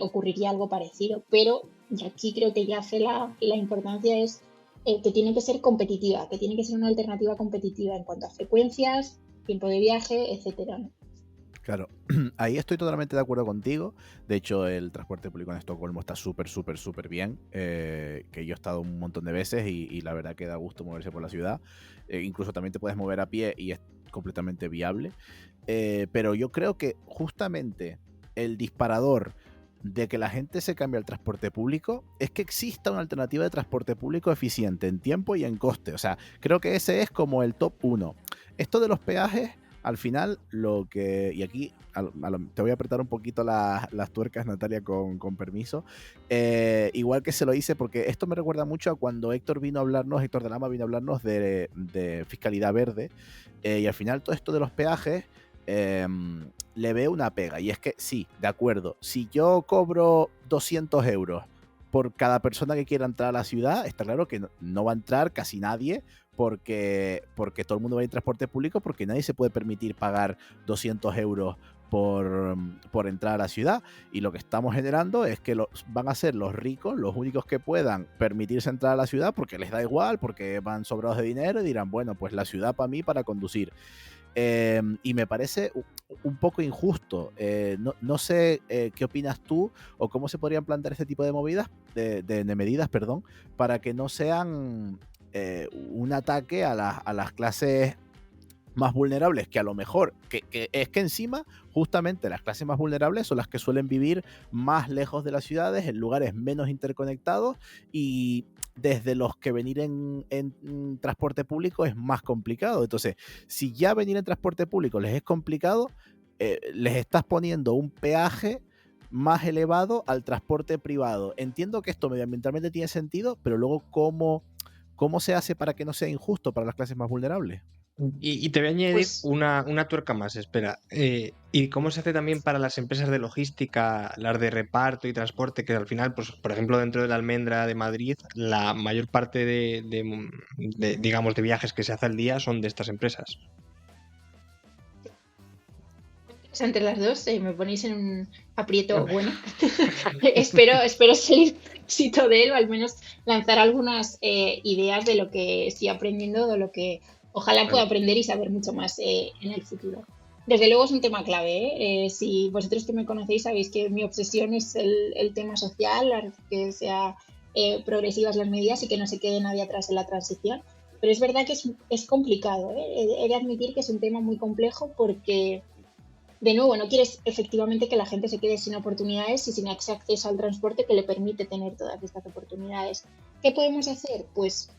ocurriría algo parecido. Pero y aquí creo que ya hace la importancia es que tiene que ser competitiva, que tiene que ser una alternativa competitiva en cuanto a frecuencias, tiempo de viaje, etcétera, ¿no? Claro, ahí estoy totalmente de acuerdo contigo. De hecho, el transporte público en Estocolmo está súper bien. Que yo he estado un montón de veces y la verdad que da gusto moverse por la ciudad. Incluso también te puedes mover a pie y es completamente viable. Pero yo creo que justamente el disparador de que la gente se cambie al transporte público es que exista una alternativa de transporte público eficiente en tiempo y en coste. O sea, creo que ese es como el top 1. Esto de los peajes, al final, y aquí te voy a apretar un poquito las tuercas, Natalia, con permiso. Igual que se lo hice, porque esto me recuerda mucho a cuando Héctor de Lama vino a hablarnos de fiscalidad verde. Y al final todo esto de los peajes le veo una pega. Y es que sí, de acuerdo, si yo cobro 200 euros por cada persona que quiera entrar a la ciudad, está claro que no va a entrar casi nadie, porque todo el mundo va a ir en transporte público, porque nadie se puede permitir pagar 200 euros por entrar a la ciudad. Y lo que estamos generando es que van a ser los ricos los únicos que puedan permitirse entrar a la ciudad, porque les da igual, porque van sobrados de dinero y dirán, bueno, pues la ciudad para mí, para conducir. Y me parece un poco injusto. No sé qué opinas tú o cómo se podrían plantear este tipo de medidas, para que no sean un ataque a las clases más vulnerables, que a lo mejor, que es que encima justamente las clases más vulnerables son las que suelen vivir más lejos de las ciudades, en lugares menos interconectados, y desde los que venir en transporte público es más complicado. Entonces, si ya venir en transporte público les es complicado, les estás poniendo un peaje más elevado al transporte privado. Entiendo que esto medioambientalmente tiene sentido, pero luego ¿cómo se hace para que no sea injusto para las clases más vulnerables? Y te voy a añadir Pues una tuerca más, espera. ¿Y cómo se hace también para las empresas de logística, las de reparto y transporte, que al final, pues, por ejemplo, dentro de la Almendra de Madrid, la mayor parte digamos, de viajes que se hace al día son de estas empresas? sea, entre las dos me ponéis en un aprieto bueno. espero salir éxito de él o al menos lanzar algunas ideas de lo que estoy aprendiendo, de lo que ojalá pueda aprender y saber mucho más en el futuro. Desde luego es un tema clave, ¿eh? Si vosotros que me conocéis sabéis que mi obsesión es el tema social, que sea progresivas las medidas y que no se quede nadie atrás en la transición. Pero es verdad que es complicado, ¿eh? He de admitir que es un tema muy complejo porque, de nuevo, no quieres efectivamente que la gente se quede sin oportunidades y sin ese acceso al transporte que le permite tener todas estas oportunidades. ¿Qué podemos hacer? Pues,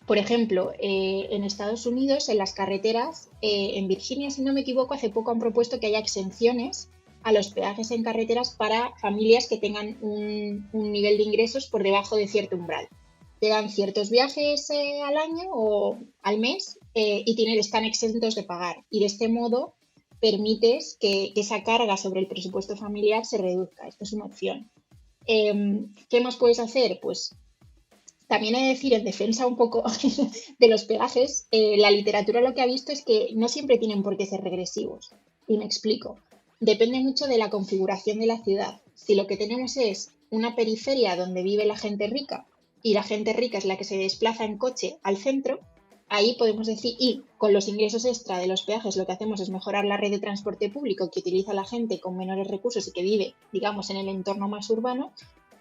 por ejemplo, en Estados Unidos, en las carreteras, en Virginia, si no me equivoco, hace poco han propuesto que haya exenciones a los peajes en carreteras para familias que tengan un nivel de ingresos por debajo de cierto umbral. Te dan ciertos viajes al año o al mes y están exentos de pagar. Y de este modo permites que esa carga sobre el presupuesto familiar se reduzca. Esto es una opción. ¿Qué más puedes hacer? Pues también he de decir, en defensa un poco de los peajes, la literatura lo que ha visto es que no siempre tienen por qué ser regresivos. Y me explico. Depende mucho de la configuración de la ciudad. Si lo que tenemos es una periferia donde vive la gente rica y la gente rica es la que se desplaza en coche al centro, ahí podemos decir, y con los ingresos extra de los peajes lo que hacemos es mejorar la red de transporte público que utiliza la gente con menores recursos y que vive, digamos, en el entorno más urbano,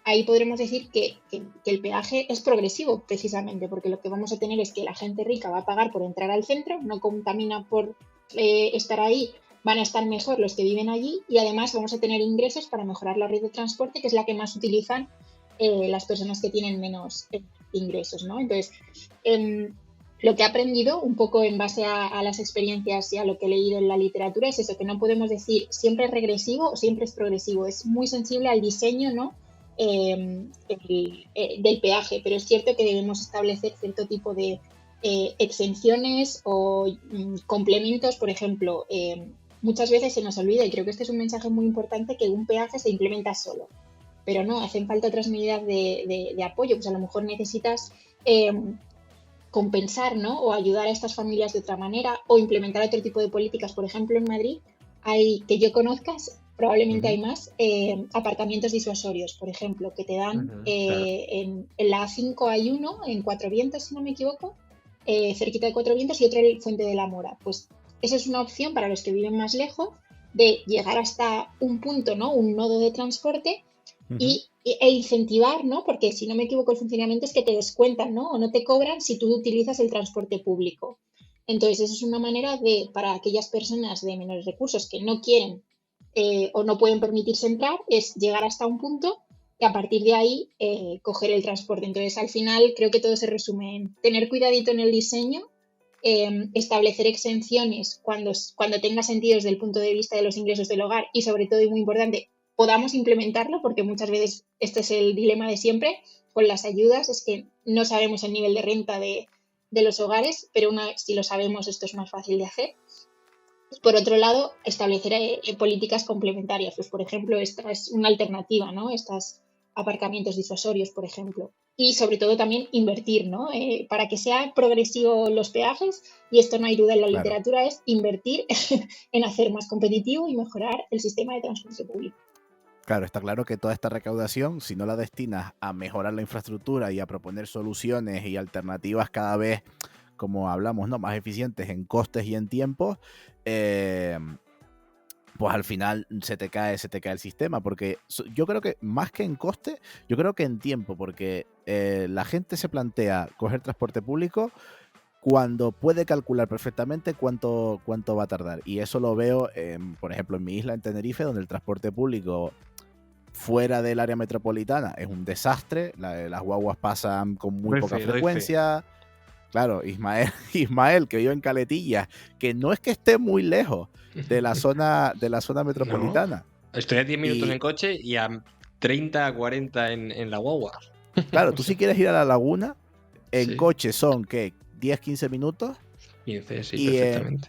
ahí podremos decir que el peaje es progresivo precisamente, porque lo que vamos a tener es que la gente rica va a pagar por entrar al centro, no contamina por estar ahí, van a estar mejor los que viven allí y además vamos a tener ingresos para mejorar la red de transporte, que es la que más utilizan las personas que tienen menos ingresos, ¿no? Entonces, lo que he aprendido un poco en base a las experiencias y a lo que he leído en la literatura es eso, que no podemos decir siempre es regresivo o siempre es progresivo, es muy sensible al diseño, ¿no? Del peaje, pero es cierto que debemos establecer cierto tipo de exenciones o complementos, por ejemplo, muchas veces se nos olvida, y creo que este es un mensaje muy importante, que un peaje se implementa solo, pero no, hacen falta otras medidas de apoyo, pues a lo mejor necesitas compensar, ¿no? O ayudar a estas familias de otra manera o implementar otro tipo de políticas. Por ejemplo, en Madrid hay, que yo conozcas, probablemente hay más, aparcamientos disuasorios, por ejemplo, que te dan Claro. en la A5 hay uno, en Cuatro Vientos, si no me equivoco, cerquita de Cuatro Vientos y otro en Fuente de la Mora. Pues esa es una opción para los que viven más lejos de llegar hasta un punto, ¿no? Un nodo de transporte e incentivar, ¿no? Porque si no me equivoco el funcionamiento es que te descuentan, ¿no? O no te cobran si tú utilizas el transporte público. Entonces, eso es una manera para aquellas personas de menores recursos que no quieren o no pueden permitirse entrar, es llegar hasta un punto y a partir de ahí coger el transporte. Entonces, al final, creo que todo se resume en tener cuidadito en el diseño, establecer exenciones cuando tenga sentido desde el punto de vista de los ingresos del hogar y, sobre todo, y muy importante, podamos implementarlo, porque muchas veces este es el dilema de siempre con las ayudas, es que no sabemos el nivel de renta de los hogares, pero si lo sabemos esto es más fácil de hacer. Por otro lado, establecer políticas complementarias, pues por ejemplo, esta es una alternativa, ¿no? Estos aparcamientos disuasorios, por ejemplo. Y sobre todo también invertir, ¿no? Para que sea progresivo los peajes, y esto no hay duda en la literatura, es invertir en hacer más competitivo y mejorar el sistema de transporte público. Claro, está claro que toda esta recaudación, si no la destinas a mejorar la infraestructura y a proponer soluciones y alternativas cada vez, como hablamos, ¿no? Más eficientes en costes y en tiempos, pues al final se te cae el sistema, porque yo creo que más que en coste, yo creo que en tiempo, porque la gente se plantea coger transporte público cuando puede calcular perfectamente cuánto va a tardar, y eso lo veo, por ejemplo, en mi isla, en Tenerife, donde el transporte público fuera del área metropolitana es un desastre, las guaguas pasan con muy poca frecuencia. Claro, Ismael, que vive en Caletilla, que no es que esté muy lejos de la zona metropolitana. No, estoy a 10 minutos en coche y a 30, 40 en la guagua. Claro, tú si quieres ir a la laguna, en coche son, ¿qué? 10, 15 minutos. 15, sí, perfectamente.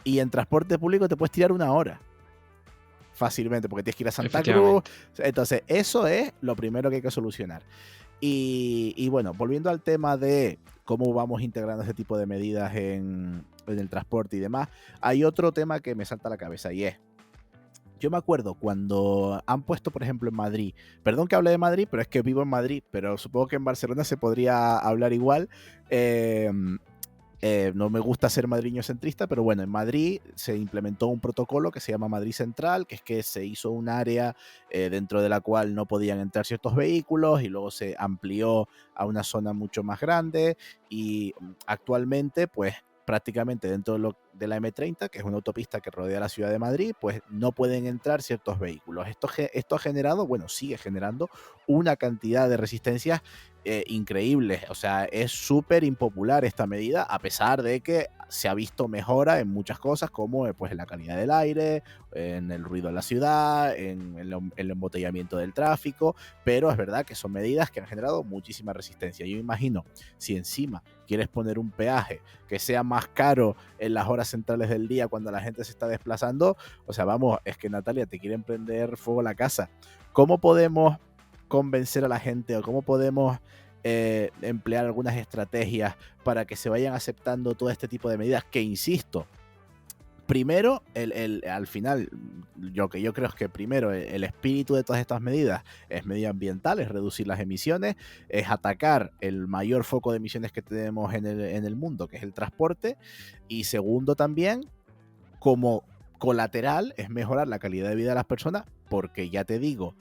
Y en transporte público te puedes tirar una hora. Fácilmente, porque tienes que ir a Santa Cruz. Entonces, eso es lo primero que hay que solucionar. Y bueno, volviendo al tema de cómo vamos integrando ese tipo de medidas en el transporte y demás, hay otro tema que me salta a la cabeza, y es yo me acuerdo cuando han puesto, por ejemplo, en Madrid, perdón que hable de Madrid, pero es que vivo en Madrid, pero supongo que en Barcelona se podría hablar igual. eh, no me gusta ser madrileño centrista, pero bueno, en Madrid se implementó un protocolo que se llama Madrid Central, que es que se hizo un área dentro de la cual no podían entrar ciertos vehículos y luego se amplió a una zona mucho más grande y actualmente pues prácticamente dentro de la M30, que es una autopista que rodea la ciudad de Madrid, pues no pueden entrar ciertos vehículos. Esto ha generado, bueno, sigue generando una cantidad de resistencias increíbles. O sea, es súper impopular esta medida, a pesar de que se ha visto mejora en muchas cosas, como pues en la calidad del aire, en el ruido en la ciudad, en el embotellamiento del tráfico, pero es verdad que son medidas que han generado muchísima resistencia. Yo imagino, si encima quieres poner un peaje que sea más caro en las horas centrales del día cuando la gente se está desplazando, o sea, vamos, es que Natalia, te quieren prender fuego la casa. ¿Cómo podemos convencer a la gente o cómo podemos emplear algunas estrategias para que se vayan aceptando todo este tipo de medidas que, insisto, primero, al final, yo creo es que primero el espíritu de todas estas medidas es medioambiental, es reducir las emisiones, es atacar el mayor foco de emisiones que tenemos en el mundo, que es el transporte, y segundo también, como colateral, es mejorar la calidad de vida de las personas, porque ya te digo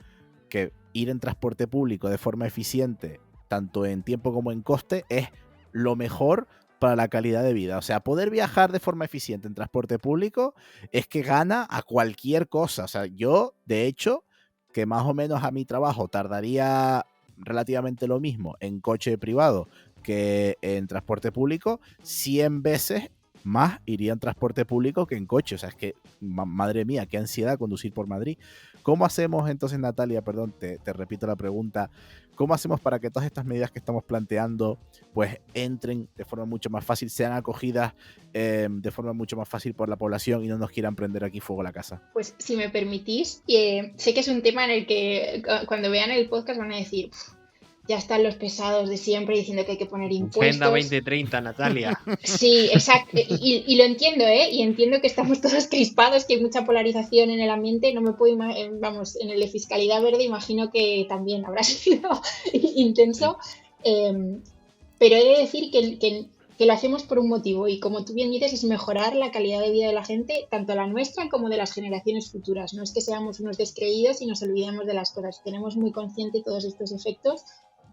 que ir en transporte público de forma eficiente, tanto en tiempo como en coste, es lo mejor para la calidad de vida. O sea, poder viajar de forma eficiente en transporte público es que gana a cualquier cosa. O sea, yo, de hecho, que más o menos a mi trabajo tardaría relativamente lo mismo en coche privado que en transporte público, 100 veces más iría en transporte público que en coche. O sea, es que, madre mía, qué ansiedad conducir por Madrid. ¿Cómo hacemos entonces, Natalia, perdón, te repito la pregunta, cómo hacemos para que todas estas medidas que estamos planteando pues entren de forma mucho más fácil, sean acogidas de forma mucho más fácil por la población y no nos quieran prender aquí fuego a la casa? Pues si me permitís, sé que es un tema en el que cuando vean el podcast van a decir, ya están los pesados de siempre diciendo que hay que poner impuestos. Agenda 2030, Natalia. Sí, exacto. Y lo entiendo, ¿eh? Y entiendo que estamos todos crispados, que hay mucha polarización en el ambiente. No me puedo vamos, en el de fiscalidad verde imagino que también habrá sido intenso. Pero he de decir que lo hacemos por un motivo y, como tú bien dices, es mejorar la calidad de vida de la gente, tanto la nuestra como de las generaciones futuras. No es que seamos unos descreídos y nos olvidemos de las cosas. Tenemos muy consciente todos estos efectos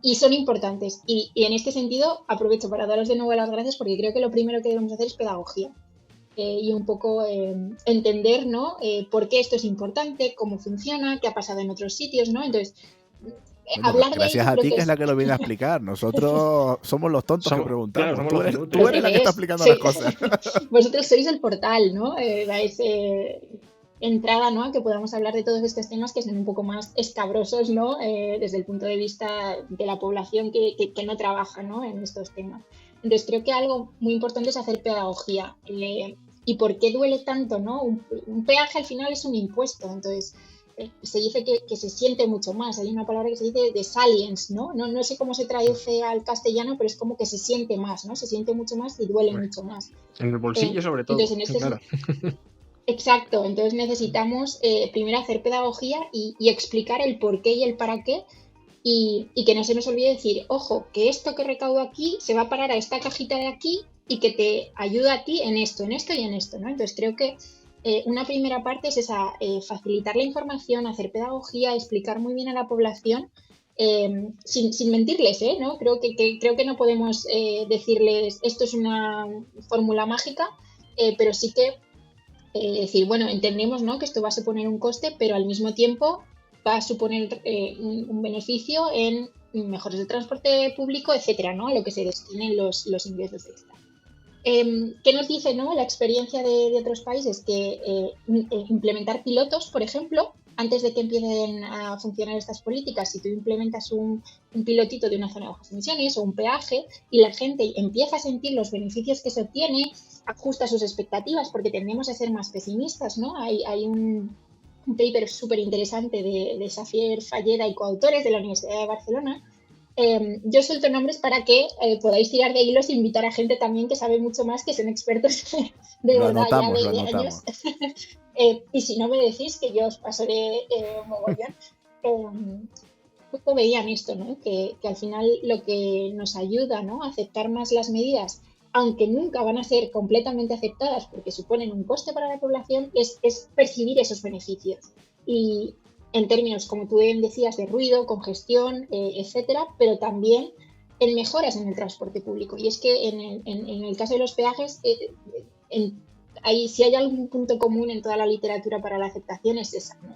y son importantes. Y en este sentido aprovecho para daros de nuevo las gracias, porque creo que lo primero que debemos hacer es pedagogía y un poco entender, ¿no? Por qué esto es importante, cómo funciona, qué ha pasado en otros sitios, ¿no? Entonces, bueno, hablar gracias de ello, a ti, que es la que lo viene a explicar. Nosotros somos los tontos que preguntamos. Claro, tú eres la que está explicando las cosas. Vosotros sois el portal, ¿no? Dais entrada, ¿no? A que podamos hablar de todos estos temas que son un poco más escabrosos, ¿no? Desde el punto de vista de la población que no trabaja, ¿no? En estos temas. Entonces creo que algo muy importante es hacer pedagogía. ¿Y por qué duele tanto, no? Un peaje al final es un impuesto, entonces se dice que se siente mucho más. Hay una palabra que se dice de salience, ¿no? No sé cómo se traduce al castellano, pero es como que se siente más, ¿no? Se siente mucho más y duele mucho más. En el bolsillo sobre todo. Entonces, en claro. Exacto, entonces necesitamos primero hacer pedagogía y explicar el por qué y el para qué, y que no se nos olvide decir, ojo, que esto que recaudo aquí se va a parar a esta cajita de aquí y que te ayuda a ti en esto y en esto, ¿no? Entonces creo que una primera parte es esa, facilitar la información, hacer pedagogía, explicar muy bien a la población, sin mentirles, ¿no? Creo que no podemos decirles esto es una fórmula mágica, pero sí que decir, bueno, entendemos, ¿no? Que esto va a suponer un coste, pero al mismo tiempo va a suponer un beneficio en mejoras de transporte público, etcétera, ¿no? A lo que se destinen los ingresos extra. ¿Qué nos dice, ¿no? La experiencia de otros países? Que implementar pilotos, por ejemplo, antes de que empiecen a funcionar estas políticas, si tú implementas un pilotito de una zona de bajas emisiones o un peaje y la gente empieza a sentir los beneficios que se obtiene, ajusta sus expectativas, porque tendemos a ser más pesimistas, ¿no? Hay un paper súper interesante de Xavier Falleda y coautores de la Universidad de Barcelona Yo suelto nombres para que podáis tirar de hilos e invitar a gente también que sabe mucho más, que son expertos de Lo verdad ya anotamos, de lo años. anotamos. Y si no me decís, que yo os pasaré mogollón. Justo veían esto, ¿no? Que al final lo que nos ayuda, ¿no?, a aceptar más las medidas, aunque nunca van a ser completamente aceptadas porque suponen un coste para la población, es percibir esos beneficios. Y en términos, como tú bien decías, de ruido, congestión, etcétera, pero también en mejoras en el transporte público. Y es que en el caso de los peajes, si hay algún punto común en toda la literatura para la aceptación, es esa, ¿no?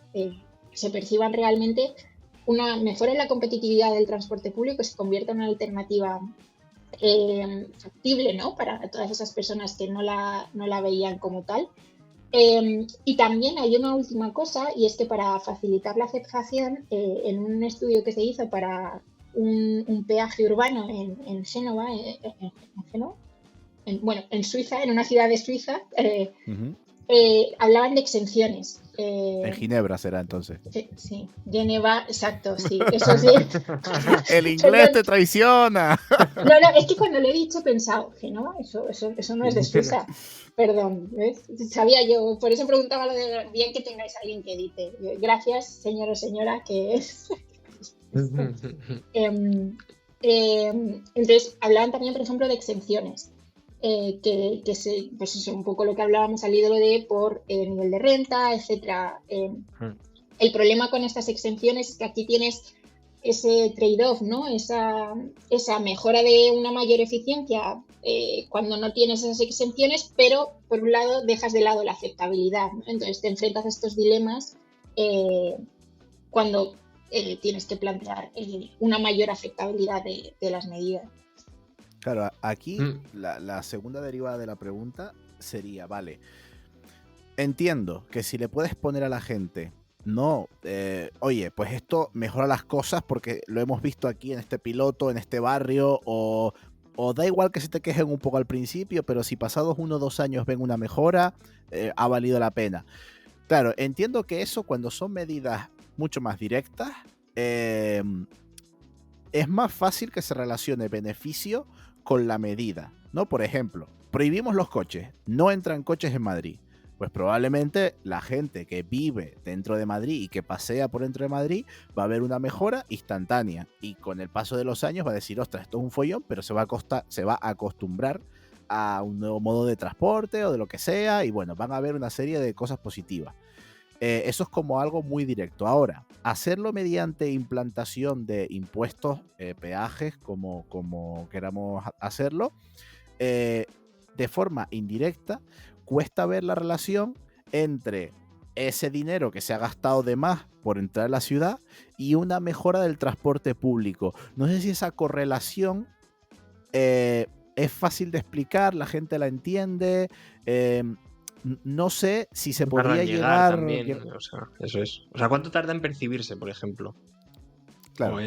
Se perciban realmente una mejora en la competitividad del transporte público, que se convierta en una alternativa factible, ¿no?, para todas esas personas que no la veían como tal. Y también hay una última cosa, y es que para facilitar la aceptación, en un estudio que se hizo para un peaje urbano en Génova, en Suiza, en una ciudad de Suiza, Ujú. hablaban de exenciones. En Ginebra será entonces. Sí, Geneva, exacto, sí, eso sí. El inglés te traiciona. No, es que cuando lo he dicho he pensado que no, eso no es de Suiza. Perdón, ¿ves? Sabía yo, por eso preguntaba lo de bien que tengáis a alguien que edite. Gracias, señor o señora, que es. Entonces, hablaban también, por ejemplo, de exenciones. Pues eso, un poco lo que hablábamos al hilo de por nivel de renta, etcétera. El problema con estas exenciones es que aquí tienes ese trade-off, ¿no? Esa mejora de una mayor eficiencia cuando no tienes esas exenciones, pero por un lado dejas de lado la aceptabilidad, ¿no? Entonces te enfrentas a estos dilemas cuando tienes que plantear una mayor aceptabilidad de las medidas. Claro, aquí la segunda derivada de la pregunta sería, vale, entiendo que si le puedes poner a la gente, no, oye, pues esto mejora las cosas porque lo hemos visto aquí en este piloto, en este barrio, o da igual que se te quejen un poco al principio, pero si pasados 1 o 2 años ven una mejora, ha valido la pena. Claro, entiendo que eso, cuando son medidas mucho más directas, es más fácil que se relacione beneficio con la medida, ¿no? Por ejemplo, prohibimos los coches, no entran coches en Madrid. Pues probablemente la gente que vive dentro de Madrid y que pasea por dentro de Madrid va a ver una mejora instantánea, y con el paso de los años va a decir, ostras, esto es un follón, pero se va a acostumbrar a un nuevo modo de transporte o de lo que sea, y bueno, van a ver una serie de cosas positivas. Eso es como algo muy directo. Ahora, hacerlo mediante implantación de impuestos, peajes, como queramos hacerlo, de forma indirecta, cuesta ver la relación entre ese dinero que se ha gastado de más por entrar a la ciudad y una mejora del transporte público. No sé si esa correlación es fácil de explicar, la gente la entiende. No sé si se podría llegar también, o sea, eso es. O sea, ¿cuánto tarda en percibirse, por ejemplo? Claro. O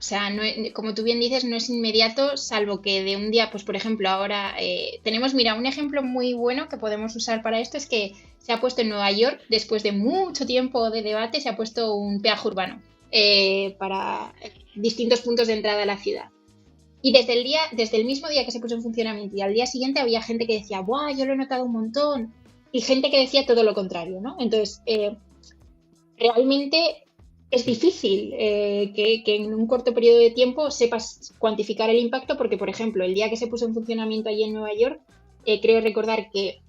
sea, como tú bien dices, no es inmediato, salvo que de un día, pues por ejemplo, ahora tenemos, mira, un ejemplo muy bueno que podemos usar para esto es que se ha puesto en Nueva York, después de mucho tiempo de debate, se ha puesto un peaje urbano para distintos puntos de entrada a la ciudad. Y desde el mismo día que se puso en funcionamiento y al día siguiente había gente que decía, ¡buah, yo lo he notado un montón! Y gente que decía todo lo contrario, ¿no? Entonces, realmente es difícil que en un corto periodo de tiempo sepas cuantificar el impacto porque, por ejemplo, el día que se puso en funcionamiento allí en Nueva York, creo recordar que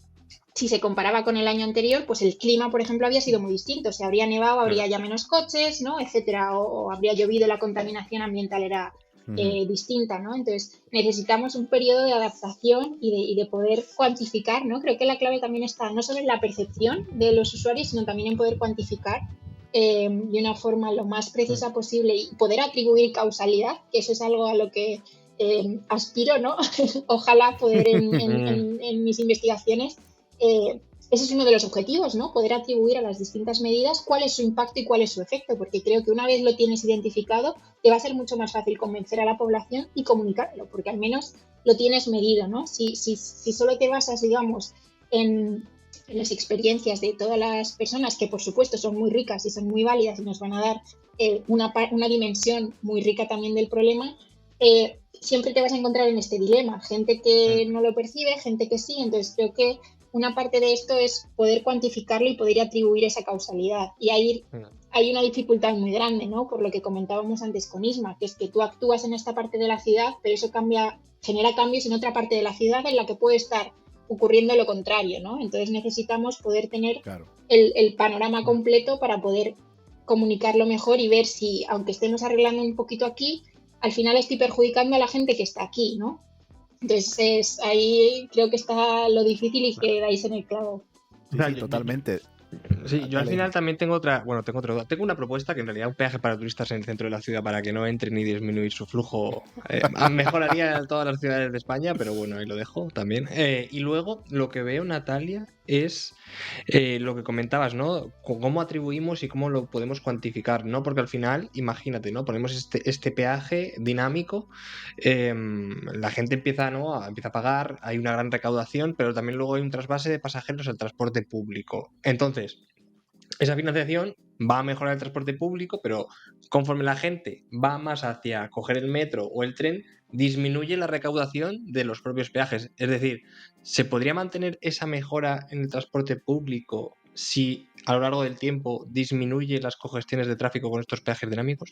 si se comparaba con el año anterior, pues el clima, por ejemplo, había sido muy distinto. Se habría nevado, habría ya menos coches, ¿no? Etcétera, o habría llovido, la contaminación ambiental era distinta, ¿no? Entonces necesitamos un periodo de adaptación y de poder cuantificar, ¿no? Creo que la clave también está no solo en la percepción de los usuarios, sino también en poder cuantificar de una forma lo más precisa posible y poder atribuir causalidad, que eso es algo a lo que aspiro, ¿no? Ojalá poder en mis investigaciones, ese es uno de los objetivos, ¿no? Poder atribuir a las distintas medidas cuál es su impacto y cuál es su efecto, porque creo que una vez lo tienes identificado, te va a ser mucho más fácil convencer a la población y comunicarlo, porque al menos lo tienes medido, ¿no? Si solo te basas, digamos, en las experiencias de todas las personas, que por supuesto son muy ricas y son muy válidas y nos van a dar una dimensión muy rica también del problema, siempre te vas a encontrar en este dilema. Gente que no lo percibe, gente que sí. Entonces creo que una parte de esto es poder cuantificarlo y poder atribuir esa causalidad. Y ahí hay una dificultad muy grande, ¿no? Por lo que comentábamos antes con Isma, que es que tú actúas en esta parte de la ciudad, pero eso genera cambios en otra parte de la ciudad en la que puede estar ocurriendo lo contrario, ¿no? Entonces necesitamos poder tener el panorama completo para poder comunicarlo mejor y ver si, aunque estemos arreglando un poquito aquí, al final estoy perjudicando a la gente que está aquí, ¿no? Entonces ahí creo que está lo difícil y que dais en el clavo. Sí, totalmente. Sí, yo al final también tengo otra duda. Tengo una propuesta que en realidad un peaje para turistas en el centro de la ciudad para que no entren ni disminuir su flujo mejoraría todas las ciudades de España, pero bueno, ahí lo dejo también. Y luego lo que veo, Natalia, es lo que comentabas, ¿no? Cómo atribuimos y cómo lo podemos cuantificar, ¿no? Porque al final, imagínate, ¿no? Ponemos este peaje dinámico, la gente empieza a pagar, hay una gran recaudación, pero también luego hay un trasvase de pasajeros al transporte público. Entonces, esa financiación va a mejorar el transporte público, pero conforme la gente va más hacia coger el metro o el tren, disminuye la recaudación de los propios peajes. Es decir, ¿se podría mantener esa mejora en el transporte público si a lo largo del tiempo disminuye las congestiones de tráfico con estos peajes dinámicos?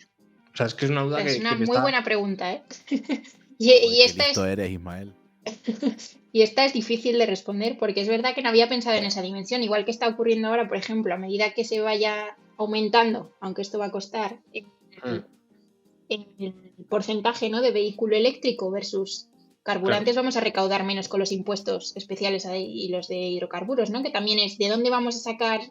O sea, es que es una duda Es una que me muy está... buena pregunta, ¿eh? Y esta eres, Ismael. Y esta es difícil de responder porque es verdad que no había pensado en esa dimensión, igual que está ocurriendo ahora, por ejemplo, a medida que se vaya aumentando, aunque esto va a costar, el porcentaje, ¿no?, de vehículo eléctrico versus carburantes, vamos a recaudar menos con los impuestos especiales y los de hidrocarburos, ¿no? Que también es de dónde vamos a sacar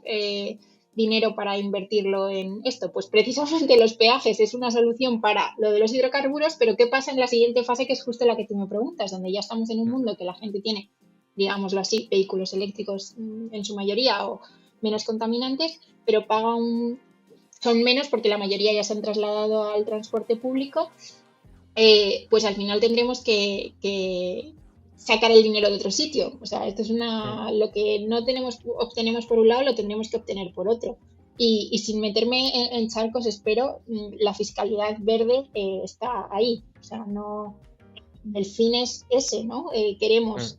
dinero para invertirlo en esto. Pues precisamente los peajes es una solución para lo de los hidrocarburos, pero ¿qué pasa en la siguiente fase, que es justo la que tú me preguntas, donde ya estamos en un mundo que la gente tiene, digámoslo así, vehículos eléctricos en su mayoría o menos contaminantes, pero son menos porque la mayoría ya se han trasladado al transporte público? Pues al final tendremos que sacar el dinero de otro sitio. O sea, esto es lo que no obtenemos por un lado, lo tendremos que obtener por otro. Y sin meterme en charcos, espero, la fiscalidad verde está ahí. O sea, no, el fin es ese, ¿no? Queremos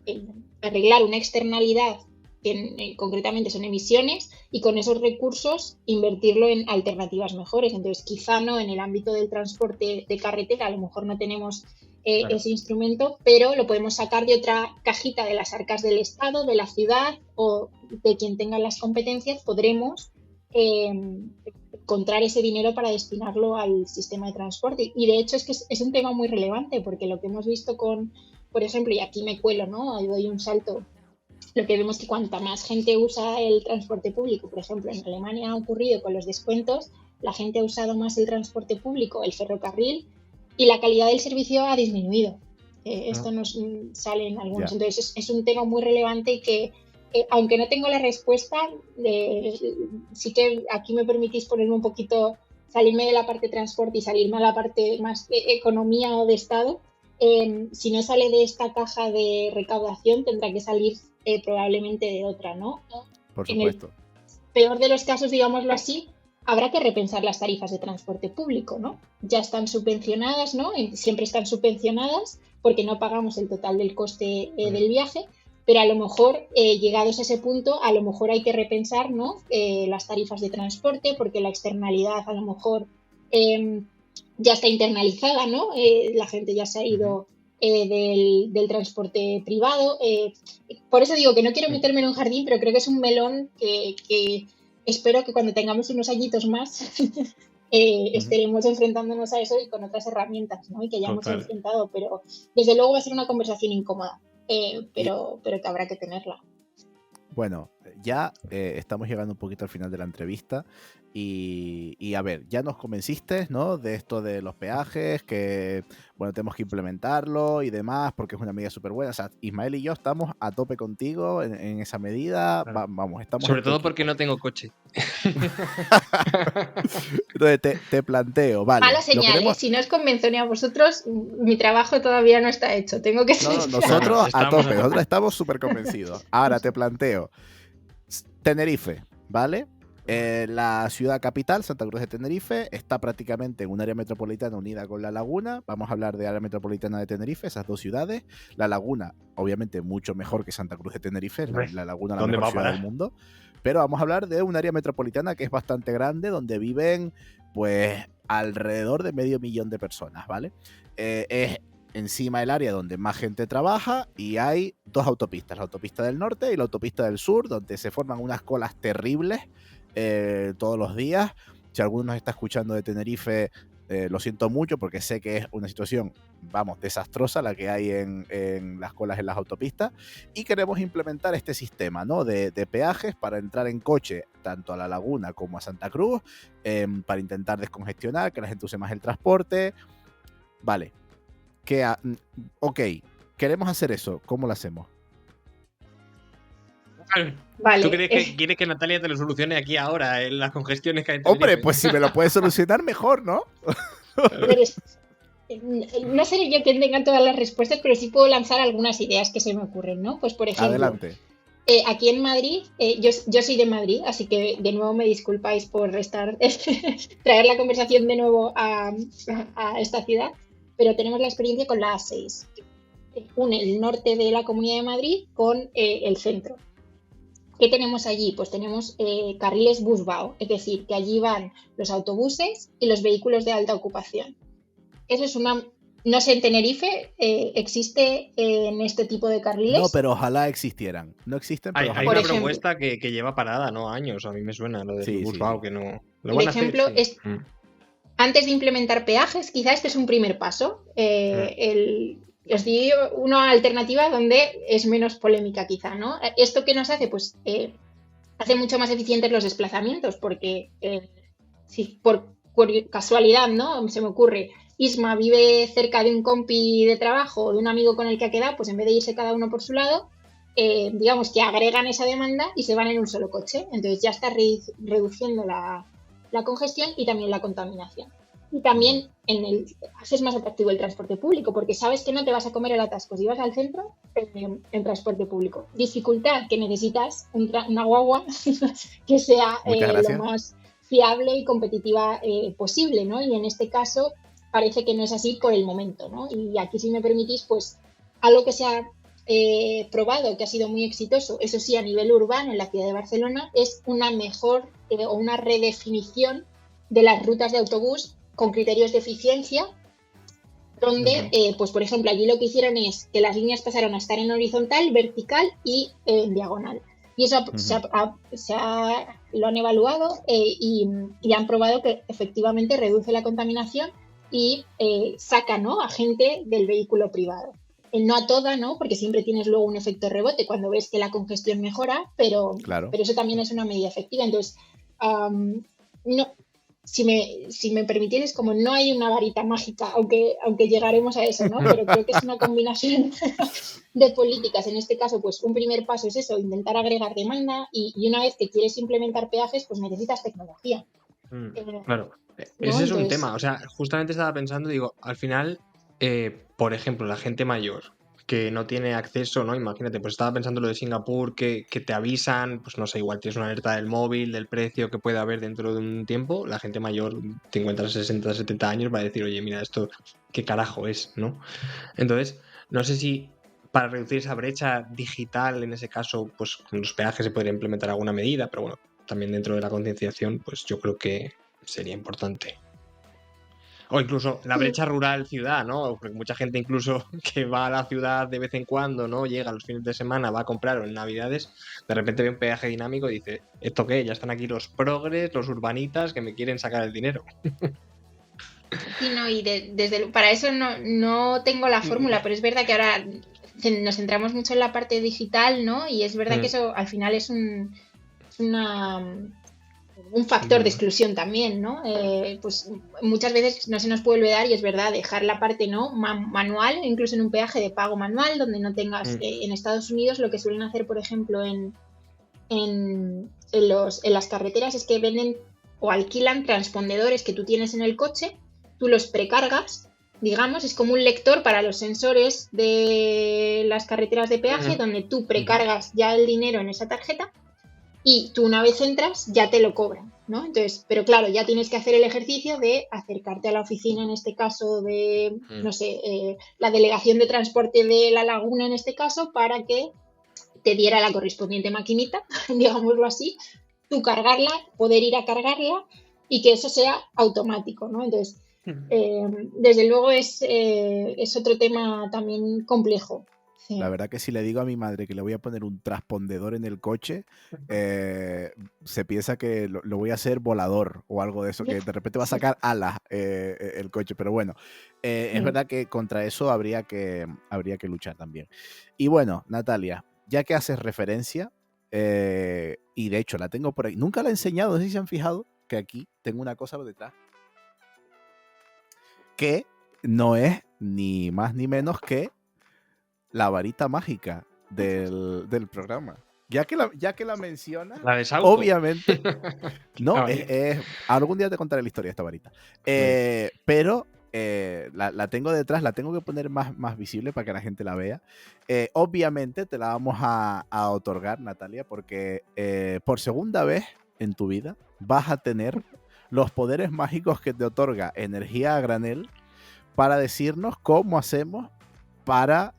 arreglar una externalidad que concretamente son emisiones, y con esos recursos invertirlo en alternativas mejores. Entonces, quizá no en el ámbito del transporte de carretera, a lo mejor no tenemos ese instrumento, pero lo podemos sacar de otra cajita de las arcas del Estado, de la ciudad o de quien tenga las competencias. Podremos encontrar ese dinero para destinarlo al sistema de transporte. Y de hecho es que es un tema muy relevante, porque lo que hemos visto por ejemplo, y aquí me cuelo, ¿no?, doy un salto, lo que vemos que cuanta más gente usa el transporte público, por ejemplo, en Alemania ha ocurrido con los descuentos, la gente ha usado más el transporte público, el ferrocarril, y la calidad del servicio ha disminuido. Esto nos sale en algunos. Entonces es un tema muy relevante y que, aunque no tengo la respuesta, sí que aquí me permitís ponerme un poquito, salirme de la parte de transporte y salirme a la parte más de economía o de Estado. Si no sale de esta caja de recaudación, tendrá que salir probablemente de otra, ¿no? Por supuesto. En el peor de los casos, digámoslo así, habrá que repensar las tarifas de transporte público, ¿no? Ya están subvencionadas, ¿no? Siempre están subvencionadas porque no pagamos el total del coste del viaje, pero a lo mejor, llegados a ese punto, a lo mejor hay que repensar, ¿no?, las tarifas de transporte, porque la externalidad a lo mejor ya está internalizada, ¿no? La gente ya se ha ido del transporte privado. Por eso digo que no quiero meterme en un jardín, pero creo que es un melón que espero que cuando tengamos unos añitos más estaremos enfrentándonos a eso y con otras herramientas, ¿no?, y que ya hemos enfrentado. Pero desde luego va a ser una conversación incómoda, pero que habrá que tenerla. Bueno, ya estamos llegando un poquito al final de la entrevista y a ver, ya nos convenciste, ¿no?, de esto de los peajes, que bueno, tenemos que implementarlo y demás, porque es una medida súper buena. O sea, Ismael y yo estamos a tope contigo en esa medida. Claro. Vamos, estamos sobre todo porque no tengo coche. Entonces te planteo, vale. Mala señal, si no os convenzo ni a vosotros, mi trabajo todavía no está hecho. Tengo que nosotros a tope, nosotros estamos súper convencidos. Ahora te planteo, Tenerife, ¿vale? La ciudad capital, Santa Cruz de Tenerife, está prácticamente en un área metropolitana unida con La Laguna. Vamos a hablar de área metropolitana de Tenerife, esas dos ciudades. La Laguna, obviamente, mucho mejor que Santa Cruz de Tenerife. La Laguna, la mejor ciudad del mundo. Pero vamos a hablar de un área metropolitana que es bastante grande, donde viven, pues, alrededor de 500.000 de personas, ¿vale? Es encima del área donde más gente trabaja y hay dos autopistas, la autopista del norte y la autopista del sur, donde se forman unas colas terribles todos los días. Si alguno nos está escuchando de Tenerife, lo siento mucho porque sé que es una situación, vamos, desastrosa la que hay en las colas en las autopistas, y queremos implementar este sistema, ¿no? de peajes para entrar en coche tanto a La Laguna como a Santa Cruz, para intentar descongestionar, que la gente use más el transporte. Vale, ok, queremos hacer eso, ¿cómo lo hacemos? Vale. ¿Tú quieres que Natalia te lo solucione aquí ahora, en las congestiones que hay en Hombre, Tenerife? pues si me lo puedes solucionar mejor, ¿no? No seré yo quien tenga todas las respuestas, pero sí puedo lanzar algunas ideas que se me ocurren, ¿no? Pues por ejemplo, adelante. Aquí en Madrid, yo soy de Madrid, así que de nuevo me disculpáis por traer la conversación de nuevo a esta ciudad, pero tenemos la experiencia con la A6, que une el norte de la Comunidad de Madrid con el centro. ¿Qué tenemos allí? Pues tenemos carriles busbao, es decir, que allí van los autobuses y los vehículos de alta ocupación. Eso es una... No sé, en Tenerife existe en este tipo de carriles. No, pero ojalá existieran. No existen, pero hay ojalá. una propuesta que lleva parada, ¿no? Años, a mí me suena lo del busbao, sí. Que no... Por ejemplo, antes de implementar peajes, quizá este es un primer paso. Os digo una alternativa donde es menos polémica quizá, ¿no? ¿Esto qué nos hace? Pues hace mucho más eficientes los desplazamientos, porque si por casualidad, ¿no? Se me ocurre, Isma vive cerca de un compi de trabajo o de un amigo con el que ha quedado, pues en vez de irse cada uno por su lado, digamos que agregan esa demanda y se van en un solo coche. Entonces ya está reduciendo la congestión y también la contaminación. Y también haces más atractivo el transporte público, porque sabes que no te vas a comer el atasco si vas al centro en transporte público. Dificultad, que necesitas una guagua que sea lo más fiable y competitiva posible, ¿no? Y en este caso parece que no es así por el momento, ¿no? Y aquí, si me permitís, pues algo que se ha probado, que ha sido muy exitoso, eso sí, a nivel urbano en la ciudad de Barcelona, es una mejor o una redefinición de las rutas de autobús con criterios de eficiencia, donde, pues por ejemplo, allí lo que hicieron es que las líneas pasaron a estar en horizontal, vertical y en diagonal. Y eso lo han evaluado y han probado que efectivamente reduce la contaminación y saca, ¿no?, a gente del vehículo privado. No a toda, ¿no?, porque siempre tienes luego un efecto rebote cuando ves que la congestión mejora, pero eso también es una medida efectiva. Entonces, no... Si me permitieres, como no hay una varita mágica, aunque llegaremos a eso, ¿no? Pero creo que es una combinación de políticas. En este caso, pues un primer paso es eso, intentar agregar demanda y una vez que quieres implementar peajes, pues necesitas tecnología. Claro, ese es un tema. O sea, justamente estaba pensando, digo, al final, por ejemplo, la gente mayor que no tiene acceso, ¿no? Imagínate, pues estaba pensando lo de Singapur, que te avisan, pues no sé, igual tienes una alerta del móvil, del precio que puede haber dentro de un tiempo, la gente mayor, 50, 60, 70 años, va a decir, oye, mira, esto, ¿qué carajo es, no? Entonces, no sé si para reducir esa brecha digital, en ese caso, pues con los peajes se podría implementar alguna medida, pero bueno, también dentro de la concienciación, pues yo creo que sería importante. O incluso la brecha rural-ciudad, ¿no? Porque mucha gente incluso que va a la ciudad de vez en cuando, ¿no? Llega los fines de semana, va a comprar o en Navidades, de repente ve un peaje dinámico y dice, ¿esto qué? Ya están aquí los progres, los urbanitas que me quieren sacar el dinero. Sí, no, y para eso no tengo la fórmula, pero es verdad que ahora nos centramos mucho en la parte digital, ¿no? Y es verdad que eso al final es un factor de exclusión también, ¿no? Pues muchas veces no se nos puede olvidar, y es verdad, dejar la parte, ¿no?, manual, incluso en un peaje de pago manual, donde no tengas en Estados Unidos lo que suelen hacer, por ejemplo, en las carreteras es que venden o alquilan transpondedores que tú tienes en el coche, tú los precargas, digamos, es como un lector para los sensores de las carreteras de peaje, donde tú precargas ya el dinero en esa tarjeta y tú una vez entras ya te lo cobran, ¿no? Entonces, pero claro, ya tienes que hacer el ejercicio de acercarte a la oficina, en este caso de, no sé, la delegación de transporte de La Laguna, en este caso, para que te diera la correspondiente maquinita, digámoslo así, tú cargarla, poder ir a cargarla y que eso sea automático, ¿no? Entonces, desde luego es otro tema también complejo. Sí. La verdad que si le digo a mi madre que le voy a poner un transpondedor en el coche, se piensa que lo voy a hacer volador o algo de eso, que de repente va a sacar alas el coche. Pero bueno, es verdad que contra eso habría que luchar también. Y bueno, Natalia, ya que haces referencia, y de hecho la tengo por ahí, nunca la he enseñado, no sé si se han fijado que aquí tengo una cosa detrás que no es ni más ni menos que la varita mágica del programa. Ya que la mencionas, La de Sauco. obviamente, no, algún día te contaré la historia de esta varita. Pero la tengo detrás, la tengo que poner más visible para que la gente la vea. Obviamente te la vamos a otorgar, Natalia, porque por segunda vez en tu vida vas a tener los poderes mágicos que te otorga Energía a Granel para decirnos cómo hacemos para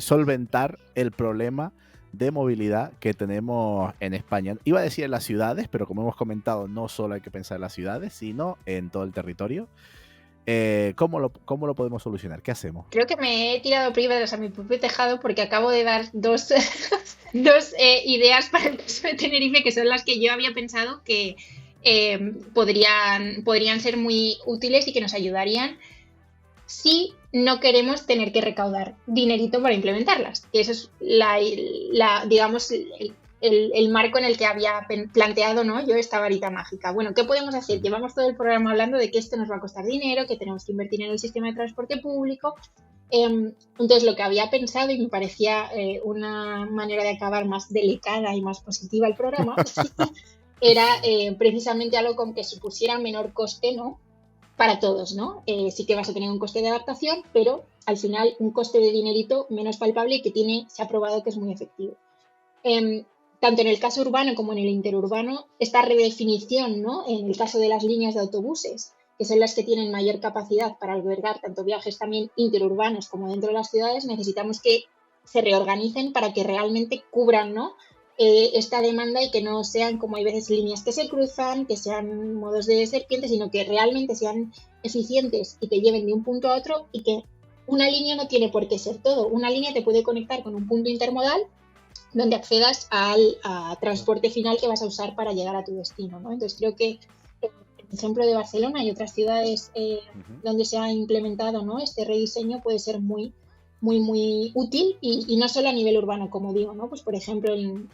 solventar el problema de movilidad que tenemos en España. Iba a decir en las ciudades, pero como hemos comentado, no solo hay que pensar en las ciudades, sino en todo el territorio. ¿Cómo lo podemos solucionar? ¿Qué hacemos? Creo que me he tirado piedras a mi propio tejado porque acabo de dar dos ideas para el caso de Tenerife, que son las que yo había pensado que podrían ser muy útiles y que nos ayudarían si no queremos tener que recaudar dinerito para implementarlas. Que eso es digamos, el marco en el que había planteado, ¿no?, yo esta varita mágica. Bueno, ¿qué podemos hacer? Llevamos todo el programa hablando de que esto nos va a costar dinero, que tenemos que invertir en el sistema de transporte público. Entonces, lo que había pensado, y me parecía una manera de acabar más delicada y más positiva el programa, era precisamente algo con que supusiera menor coste, ¿no?, para todos, ¿no? Sí que vas a tener un coste de adaptación, pero al final un coste de dinerito menos palpable y que se ha probado que es muy efectivo. Tanto en el caso urbano como en el interurbano, esta redefinición, ¿no?, en el caso de las líneas de autobuses, que son las que tienen mayor capacidad para albergar tanto viajes también interurbanos como dentro de las ciudades, necesitamos que se reorganicen para que realmente cubran, ¿no?, esta demanda y que no sean, como hay veces, líneas que se cruzan, que sean modos de serpiente, sino que realmente sean eficientes y te lleven de un punto a otro, y que una línea no tiene por qué ser todo. Una línea te puede conectar con un punto intermodal donde accedas al transporte final que vas a usar para llegar a tu destino, ¿no? Entonces creo que el ejemplo de Barcelona y otras ciudades donde se ha implementado, ¿no?, este rediseño puede ser muy útil y no solo a nivel urbano, como digo, ¿no? Pues por ejemplo, en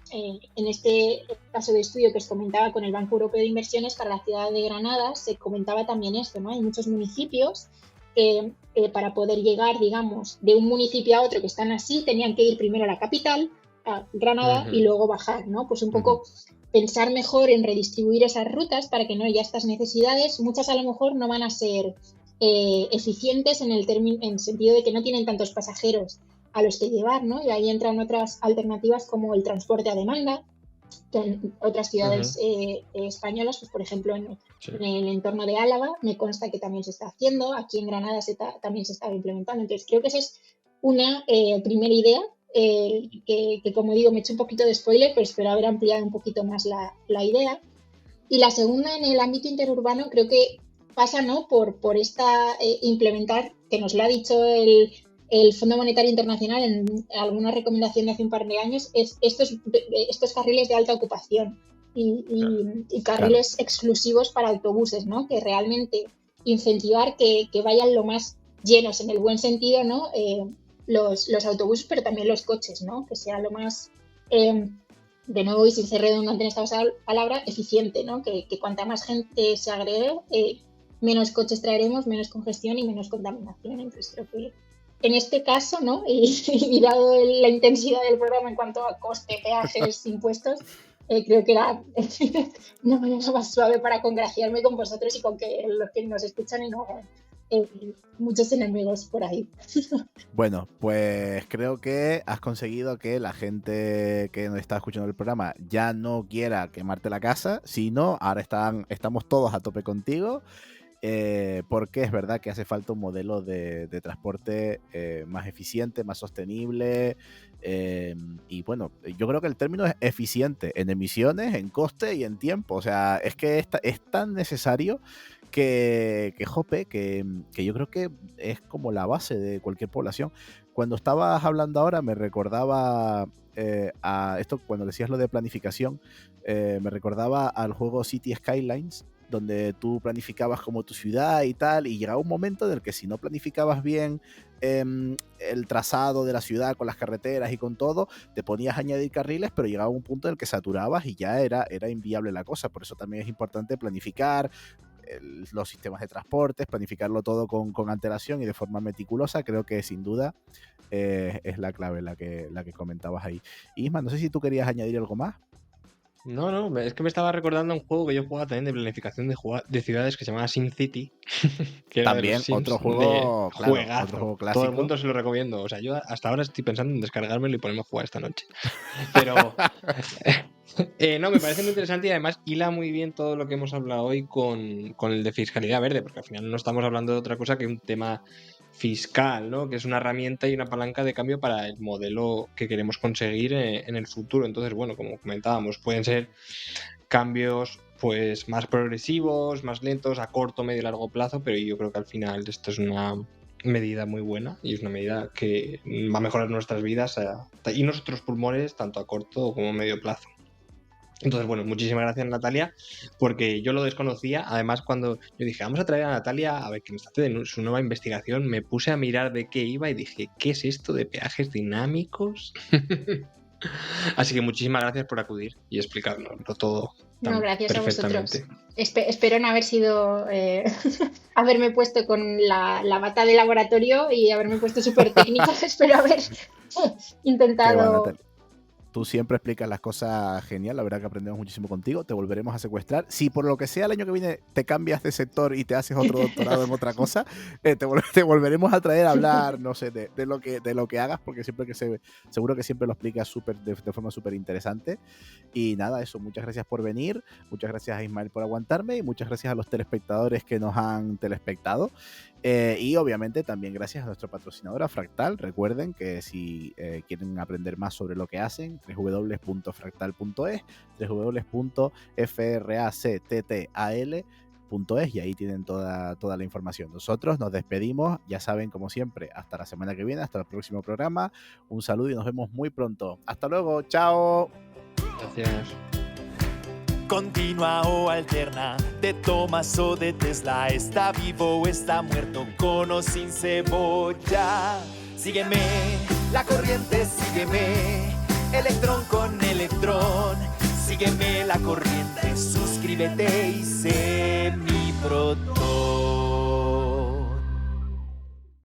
este caso de estudio que os comentaba con el Banco Europeo de Inversiones para la ciudad de Granada, se comentaba también esto, ¿no? Hay muchos municipios que para poder llegar, digamos, de un municipio a otro que están así, tenían que ir primero a la capital, a Granada, y luego bajar, ¿no? Pues un poco pensar mejor en redistribuir esas rutas para que no haya estas necesidades. Muchas a lo mejor no van a ser eficientes en el sentido de que no tienen tantos pasajeros a los que llevar, ¿no? Y ahí entran otras alternativas como el transporte a demanda, que en otras ciudades españolas, pues por ejemplo en el entorno de Álava, me consta que también se está haciendo, aquí en Granada también se está implementando. Entonces creo que esa es una primera idea, que como digo, me he hecho un poquito de spoiler, pero espero haber ampliado un poquito más la idea. Y la segunda, en el ámbito interurbano, creo que pasa, ¿no?, por esta implementar, que nos lo ha dicho el Fondo Monetario Internacional en alguna recomendación de hace un par de años, es estos carriles de alta ocupación y carriles exclusivos para autobuses, ¿no?, que realmente incentivar que vayan lo más llenos en el buen sentido, ¿no?, los autobuses, pero también los coches, ¿no?, que sea lo más, de nuevo y sin ser redundante en esta palabra, eficiente, ¿no?, que cuanta más gente se agregue, menos coches traeremos, menos congestión y menos contaminación. Entonces creo que en este caso, ¿no?, y dado la intensidad del programa en cuanto a coste, peajes, impuestos, creo que era una manera más suave para congraciarme con vosotros y con que los que nos escuchan y no muchos enemigos por ahí. Bueno, pues creo que has conseguido que la gente que nos está escuchando el programa ya no quiera quemarte la casa, sino ahora estamos todos a tope contigo. Porque es verdad que hace falta un modelo de transporte más eficiente, más sostenible, y bueno, yo creo que el término es eficiente en emisiones, en coste y en tiempo. O sea, es que es tan necesario que yo creo que es como la base de cualquier población. Cuando estabas hablando ahora me recordaba a esto, cuando decías lo de planificación, me recordaba al juego City Skylines, donde tú planificabas como tu ciudad y tal, y llegaba un momento en el que si no planificabas bien el trazado de la ciudad con las carreteras y con todo, te ponías a añadir carriles, pero llegaba un punto en el que saturabas y ya era inviable la cosa. Por eso también es importante planificar los sistemas de transportes, planificarlo todo con antelación y de forma meticulosa. Creo que sin duda es la clave la que comentabas ahí. Isma, no sé si tú querías añadir algo más. No, es que me estaba recordando un juego que yo jugaba también de planificación de ciudades que se llamaba SimCity, que era de los También Sims, otro de juego, claro, otro juegazo. juego Todo el clásico. mundo se lo recomiendo. O sea, yo hasta ahora estoy pensando en descargármelo y ponerme a jugar esta noche. Pero no, me parece muy interesante y además hila muy bien todo lo que hemos hablado hoy con el de fiscalidad verde, porque al final no estamos hablando de otra cosa que un tema fiscal, ¿no? Que es una herramienta y una palanca de cambio para el modelo que queremos conseguir en el futuro. Entonces, bueno, como comentábamos, pueden ser cambios pues más progresivos, más lentos, a corto, medio y largo plazo, pero yo creo que al final esto es una medida muy buena y es una medida que va a mejorar nuestras vidas y nuestros pulmones tanto a corto como a medio plazo. Entonces, bueno, muchísimas gracias, Natalia, porque yo lo desconocía. Además, cuando yo dije, vamos a traer a Natalia a ver que nos hace de su nueva investigación, me puse a mirar de qué iba y dije, ¿qué es esto de peajes dinámicos? Así que muchísimas gracias por acudir y explicárnoslo todo tan No, gracias a perfectamente. vosotros. Espero no haber sido, haberme puesto con la bata de laboratorio y haberme puesto súper técnica. Espero haber intentado... Qué bueno, tú siempre explicas las cosas genial, la verdad que aprendemos muchísimo contigo, te volveremos a secuestrar. Si por lo que sea el año que viene te cambias de sector y te haces otro doctorado en otra cosa, te volveremos a traer a hablar, no sé, de lo que hagas, porque seguro que siempre lo explicas de forma súper interesante. Y nada, eso, muchas gracias por venir, muchas gracias a Ismael por aguantarme y muchas gracias a los telespectadores que nos han telespectado. Y obviamente también gracias a nuestro patrocinador, a Fractal. Recuerden que si quieren aprender más sobre lo que hacen, www.fractal.es, www.fracttal.es, y ahí tienen toda la información. Nosotros nos despedimos, ya saben, como siempre, hasta la semana que viene, hasta el próximo programa. Un saludo y nos vemos muy pronto. Hasta luego, chao. Gracias. Continua o alterna, de Thomas o de Tesla, está vivo o está muerto, con o sin cebolla. Sígueme, la corriente, sígueme, electrón con electrón, sígueme la corriente, suscríbete y sé mi protón.